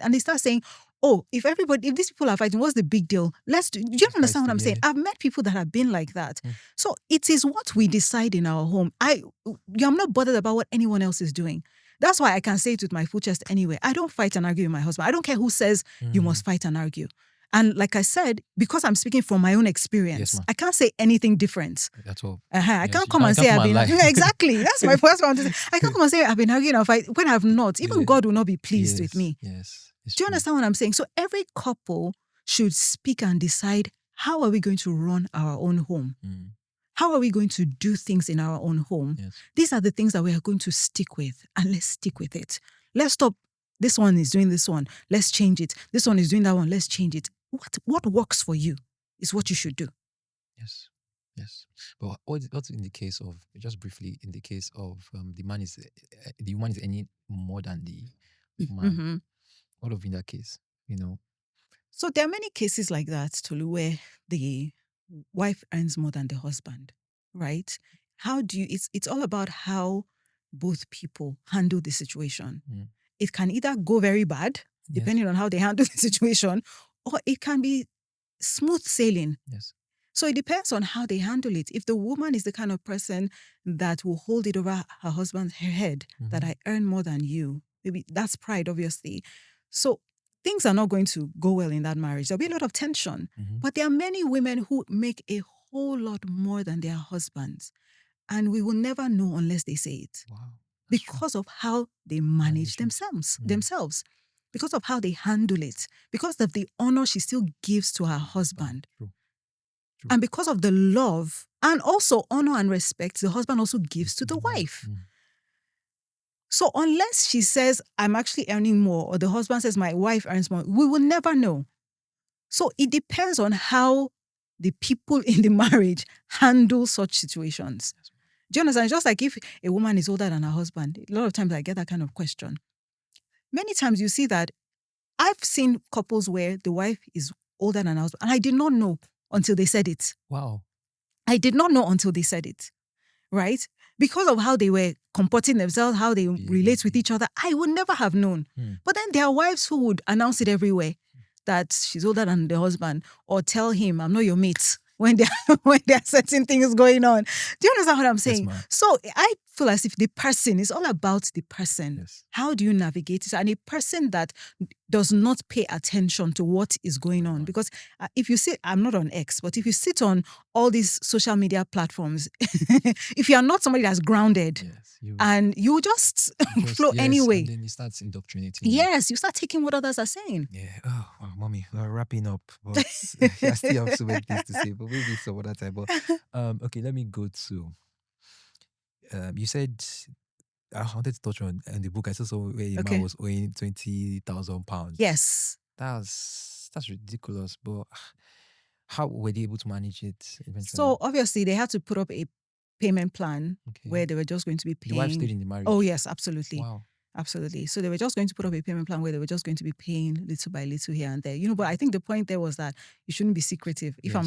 [SPEAKER 2] and they start saying, oh, if these people are fighting, what's the big deal? Do you understand what I'm saying? I've met people that have been like that. So it is what we decide in our home. I'm not bothered about what anyone else is doing. That's why I can say it with my full chest anyway. I don't fight and argue with my husband. I don't care who says you must fight and argue. And like I said, because I'm speaking from my own experience, I can't say anything different.
[SPEAKER 1] That's all.
[SPEAKER 2] I can't come and say I've been... Exactly. That's my first one to say. I can't come and say I've been arguing or fight when I've not. Even God will not be pleased with me.
[SPEAKER 1] Yes.
[SPEAKER 2] Do you understand what I'm saying? So every couple should speak and decide, how are we going to run our own home? How are we going to do things in our own home?
[SPEAKER 1] Yes.
[SPEAKER 2] These are the things that we are going to stick with, and let's stick with it. Let's stop. This one is doing this one. Let's change it. This one is doing that one. Let's change it. What works for you is what you should do.
[SPEAKER 1] Yes. But what's in the case of, just briefly, in the case of the woman is any more than the man? What of in that case,
[SPEAKER 2] So there are many cases like that, Tolu, where the wife earns more than the husband, right? It's all about how both people handle the situation. It can either go very bad, depending on how they handle the situation, or it can be smooth sailing.
[SPEAKER 1] Yes.
[SPEAKER 2] So it depends on how they handle it. If the woman is the kind of person that will hold it over her husband's head, that I earn more than you, maybe that's pride, obviously. So things are not going to go well in that marriage. There'll be a lot of tension. But there are many women who make a whole lot more than their husbands. And we will never know unless they say it.
[SPEAKER 1] Wow.
[SPEAKER 2] Because of how they manage themselves. Because of how they handle it, because of the honor she still gives to her husband.
[SPEAKER 1] True.
[SPEAKER 2] And because of the love and also honor and respect the husband also gives to the wife. So unless she says, I'm actually earning more, or the husband says, my wife earns more, we will never know. So it depends on how the people in the marriage handle such situations. Do you understand? It's just like if a woman is older than her husband, a lot of times I get that kind of question. Many times you see that I've seen couples where the wife is older than her husband, and I did not know until they said it.
[SPEAKER 1] Wow.
[SPEAKER 2] I did not know until they said it, right? Because of how they were comporting themselves, how they relate with each other, I would never have known. But then there are wives who would announce it everywhere that she's older than the husband, or tell him, I'm not your mate, when there are certain things going on. Do you understand what I'm saying?
[SPEAKER 1] Yes,
[SPEAKER 2] so I feel as if the person is all about the person.
[SPEAKER 1] Yes.
[SPEAKER 2] How do you navigate it? And a person that does not pay attention to what is going on. Because if you sit, I'm not on X, but if you sit on all these social media platforms, if you are not somebody that's grounded, and you just flow anyway.
[SPEAKER 1] And then you start indoctrinating.
[SPEAKER 2] Yes, you start taking what others are saying.
[SPEAKER 1] Yeah. Oh, mommy, we're wrapping up. But I still have so many things to say, but maybe some other time. But okay, let me go to. You said I wanted to touch on the book. I saw where your man was owing £20,000.
[SPEAKER 2] Yes,
[SPEAKER 1] That's ridiculous. But how were they able to manage it eventually?
[SPEAKER 2] So obviously they had to put up a payment plan where they were just going to be paying.
[SPEAKER 1] The wife stayed in the marriage.
[SPEAKER 2] Oh yes, absolutely.
[SPEAKER 1] Wow.
[SPEAKER 2] Absolutely. So they were just going to put up a payment plan where they were just going to be paying little by little here and there. But I think the point there was that you shouldn't be secretive. If I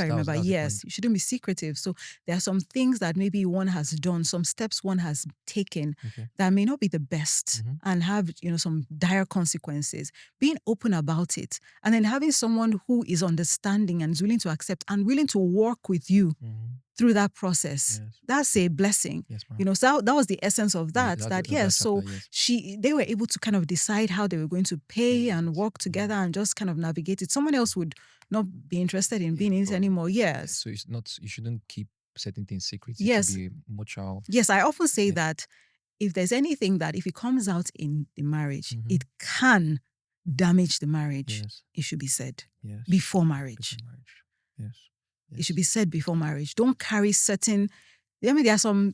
[SPEAKER 2] remember, you shouldn't be secretive. So there are some things that maybe one has done, some steps one has taken that may not be the best and have, some dire consequences. Being open about it, and then having someone who is understanding and is willing to accept and willing to work with you through that process. Yes. That's a blessing.
[SPEAKER 1] Yes,
[SPEAKER 2] so that was the essence of that. They were able to kind of decide how they were going to pay and work together and just kind of navigate it. Someone else would not be interested in being in it anymore. Yes.
[SPEAKER 1] So it's not, you shouldn't keep certain things secret.
[SPEAKER 2] Yes.
[SPEAKER 1] It should be mutual.
[SPEAKER 2] Yes, I often say that if there's anything that if it comes out in the marriage, it can damage the marriage, it should be said before marriage.
[SPEAKER 1] Yes.
[SPEAKER 2] It should be said before marriage. Don't carry certain... there are some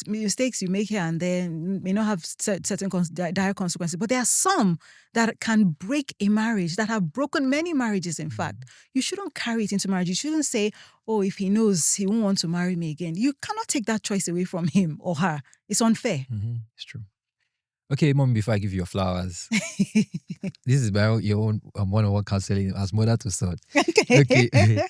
[SPEAKER 2] mistakes you make here and there, may not have certain dire consequences, but there are some that can break a marriage, that have broken many marriages, in fact. You shouldn't carry it into marriage. You shouldn't say, oh, if he knows he won't want to marry me again. You cannot take that choice away from him or her. It's unfair.
[SPEAKER 1] It's true. Okay, Mom, before I give you your flowers, this is my your own one-on-one counseling as mother to son. Okay.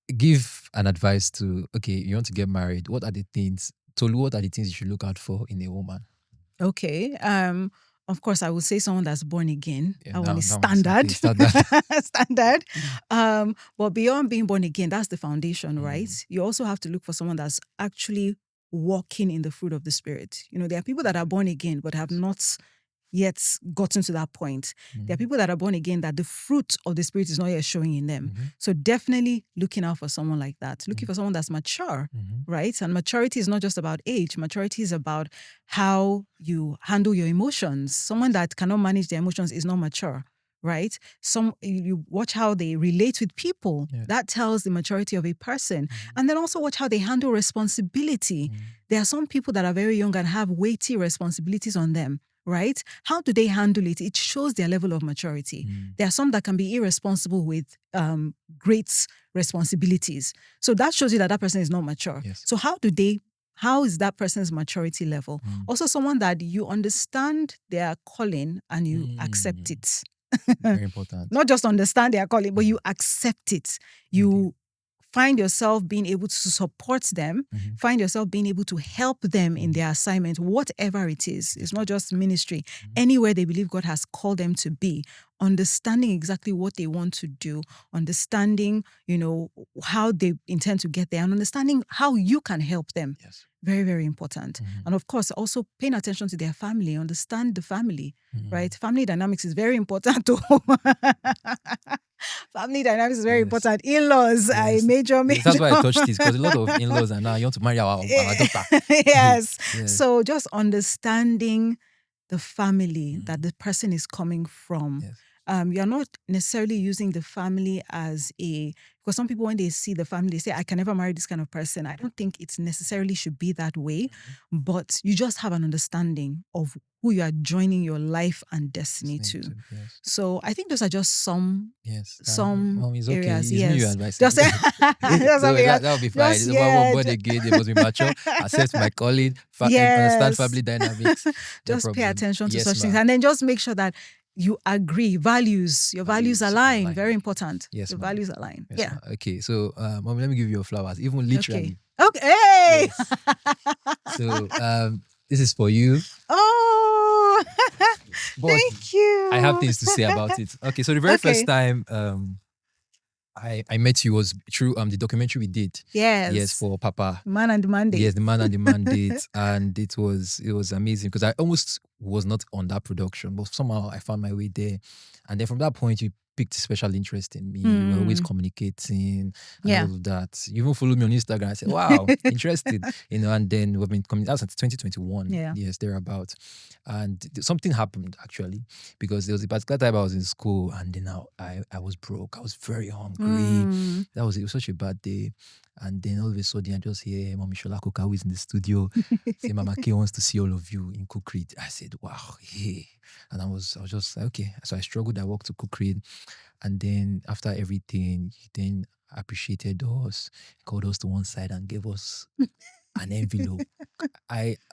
[SPEAKER 1] Give an advice to, you want to get married. What are the things, Tolu, what are the things you should look out for in a woman?
[SPEAKER 2] Okay. Of course, I would say someone that's born again. That one is standard. Standard. But beyond being born again, that's the foundation, right? You also have to look for someone that's actually walking in the fruit of the Spirit. There are people that are born again but have not yet gotten to that point. There are people that are born again that the fruit of the Spirit is not yet showing in them. So definitely looking out for someone like that. Looking for someone that's mature, right? And maturity is not just about age. Maturity is about how you handle your emotions. Someone that cannot manage their emotions is not mature, right? You watch how they relate with people. That tells the maturity of a person. And then also watch how they handle responsibility. There are some people that are very young and have weighty responsibilities on them. Right? How do they handle it? It shows their level of maturity. There are some that can be irresponsible with great responsibilities. So that shows you that person is not mature.
[SPEAKER 1] Yes.
[SPEAKER 2] So how is that person's maturity level? Also someone that you understand their calling and you accept it.
[SPEAKER 1] Very important.
[SPEAKER 2] Not just understand their calling, but you accept it. You find yourself being able to support them, find yourself being able to help them in their assignment, whatever it is. It's not just ministry. Anywhere they believe God has called them to be, understanding exactly what they want to do, understanding, how they intend to get there, and understanding how you can help them.
[SPEAKER 1] Yes.
[SPEAKER 2] Very, very important. And of course, also paying attention to their family, understand the family, right? Family dynamics is very important too. Family dynamics is very important. In-laws are a major.
[SPEAKER 1] That's why I touched this, because a lot of in-laws are now, you want to marry our daughter.
[SPEAKER 2] Yes. So just understanding the family that the person is coming from.
[SPEAKER 1] Yes.
[SPEAKER 2] You're not necessarily using the family as because some people, when they see the family, they say, I can never marry this kind of person. I don't think it necessarily should be that way, but you just have an understanding of who you are joining your life and destiny to.
[SPEAKER 1] Yes.
[SPEAKER 2] So I think those are just some
[SPEAKER 1] it's okay.
[SPEAKER 2] areas.
[SPEAKER 1] It's
[SPEAKER 2] yes.
[SPEAKER 1] me you advise.
[SPEAKER 2] Just
[SPEAKER 1] that'll be fine.
[SPEAKER 2] Just,
[SPEAKER 1] Born again, they must be mature, accept my calling, understand family dynamics.
[SPEAKER 2] Just pay attention to such things, and then just make sure that you agree. Your values align. Very important.
[SPEAKER 1] Yes,
[SPEAKER 2] your values align.
[SPEAKER 1] Yes, okay, so Mommy, let me give you your flowers, even literally.
[SPEAKER 2] Okay. Hey!
[SPEAKER 1] Yes. So this is for you.
[SPEAKER 2] Oh, thank you.
[SPEAKER 1] I have things to say about it. Okay, so the very first time I met you was through the documentary we did. Yes, for Papa.
[SPEAKER 2] Man and the Mandate.
[SPEAKER 1] Yes, the Man and the Mandate. And it was amazing because I almost was not on that production, but somehow I found my way there. And then from that point, you picked special interest in me. You were always communicating and all of that. You even followed me on Instagram. I said, wow, interested. And then we've been coming. That was 2021. Yes, thereabout. And something happened actually, because there was a particular time I was in school, and then I was broke. I was very hungry. It was such a bad day. And then all of a sudden, I just hear Mommy Shola Koka, who is in the studio, say, Mama K wants to see all of you in Cook Read. I said, wow, hey. And I was just like, okay. So I struggled. I walked to Cook Read. And then after everything, he then appreciated us, called us to one side and gave us an envelope.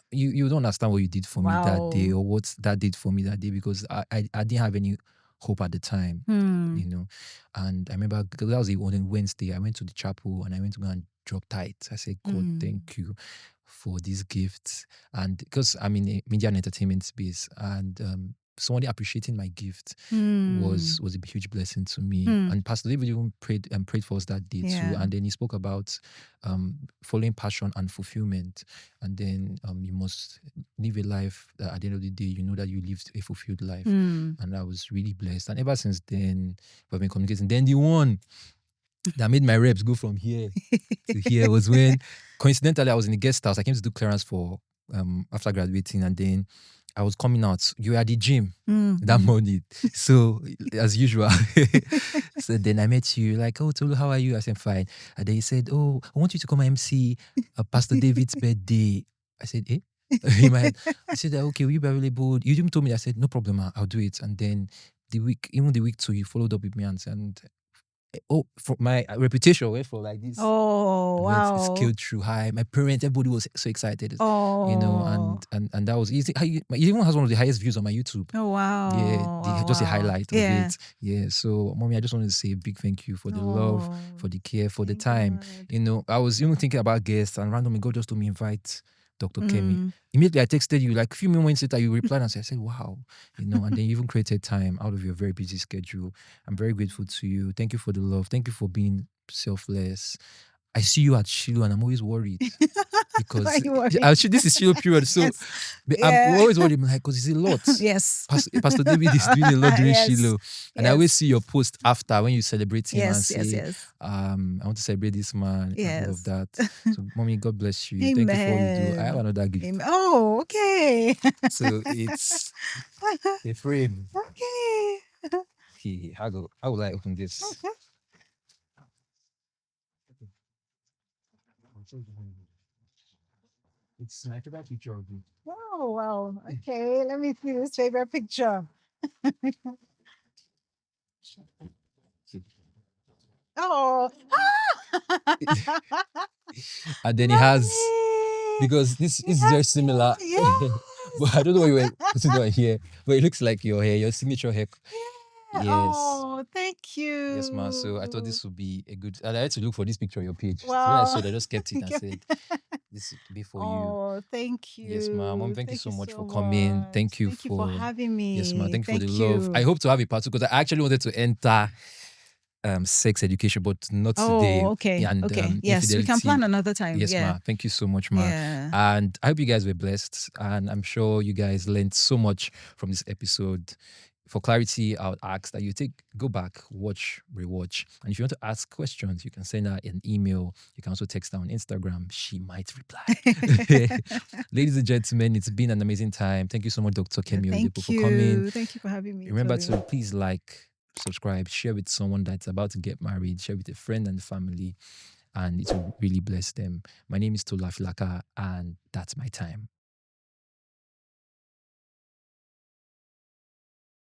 [SPEAKER 1] You don't understand what you did for me that day, or what that did for me that day, because I didn't have any hope at the time, And I remember, because that was on Wednesday, I went to the chapel and I went to go and drop tithes. I said, God, thank you for these gifts. And because I'm in a media and entertainment space, and somebody appreciating my gift was a huge blessing to me. And Pastor David even prayed for us that day too. And then he spoke about following passion and fulfillment. And then you must live a life that at the end of the day, you know that you lived a fulfilled life. And I was really blessed. And ever since then, we've been communicating. Then the one that made my reps go from here to here was when, coincidentally, I was in the guest house. I came to do clearance for after graduating, and then I was coming out. You were at the gym that morning. So, as usual. So then I met you, like, oh, Tolu, how are you? I said, fine. And then he said, oh, I want you to come and MC Pastor David's birthday. I said, eh? In my head. I said, okay, will you be available? You even told me. I said, no problem, I'll do it. And then the week 2, you followed up with me and said, for my reputation went for like this.
[SPEAKER 2] Oh, wow.
[SPEAKER 1] Scaled through high. My parents, everybody was so excited. And that was easy. He even has one of the highest views on my YouTube.
[SPEAKER 2] Oh, wow.
[SPEAKER 1] Yeah, just a highlight of it. Yeah, so Mommy, I just want to say a big thank you for the love, for the care, for the time. I was even thinking about guests, and randomly God just told me invite Dr. Kemi. Immediately I texted you, like a few moments later, you replied and I said, wow, and then you even created time out of your very busy schedule. I'm very grateful to you. Thank you for the love. Thank you for being selfless. I see you at Shiloh and I'm always worried because this is Shiloh period. So I'm always worried, because it's a lot.
[SPEAKER 2] Yes.
[SPEAKER 1] Pastor David is doing a lot during Shiloh. And I always see your post after when you celebrate him and say, I want to celebrate this man and all of that. So Mommy, God bless you.
[SPEAKER 2] Amen.
[SPEAKER 1] Thank you for all you do. I have another gift.
[SPEAKER 2] Amen. Oh, okay.
[SPEAKER 1] So it's a frame.
[SPEAKER 2] Okay.
[SPEAKER 1] How will I open this? It's my favorite picture of you.
[SPEAKER 2] Oh, wow. Okay, let me see this favorite picture. Oh.
[SPEAKER 1] And then he has, because this is very similar. But I don't know what you were putting on here, but it looks like your hair, your signature hair. Yes.
[SPEAKER 2] Oh, thank you.
[SPEAKER 1] Yes, ma. So I thought this would be a good. I had to look for this picture on your page.
[SPEAKER 2] Wow.
[SPEAKER 1] So when I saw that, I just kept it and said, "This will be for you."
[SPEAKER 2] Oh, thank you.
[SPEAKER 1] Yes, ma. Mom, thank you so much for coming. Thank you for
[SPEAKER 2] having me.
[SPEAKER 1] Yes, ma. Thank you for the love. I hope to have a part 2 because I actually wanted to enter sex education, but not today.
[SPEAKER 2] Okay.
[SPEAKER 1] And,
[SPEAKER 2] okay. Yes, we can plan another time.
[SPEAKER 1] Yes, ma. Thank you so much, ma.
[SPEAKER 2] Yeah.
[SPEAKER 1] And I hope you guys were blessed, and I'm sure you guys learned so much from this episode. For clarity, I would ask that you go back, watch, rewatch. And if you want to ask questions, you can send her an email. You can also text her on Instagram. She might reply. Ladies and gentlemen, it's been an amazing time. Thank you so much, Dr. Kemi Oyedepo, for coming.
[SPEAKER 2] Thank you for having me.
[SPEAKER 1] Remember to please subscribe, share with someone that's about to get married, share with a friend and family, and it will really bless them. My name is Tolu Afilaka, and that's my time.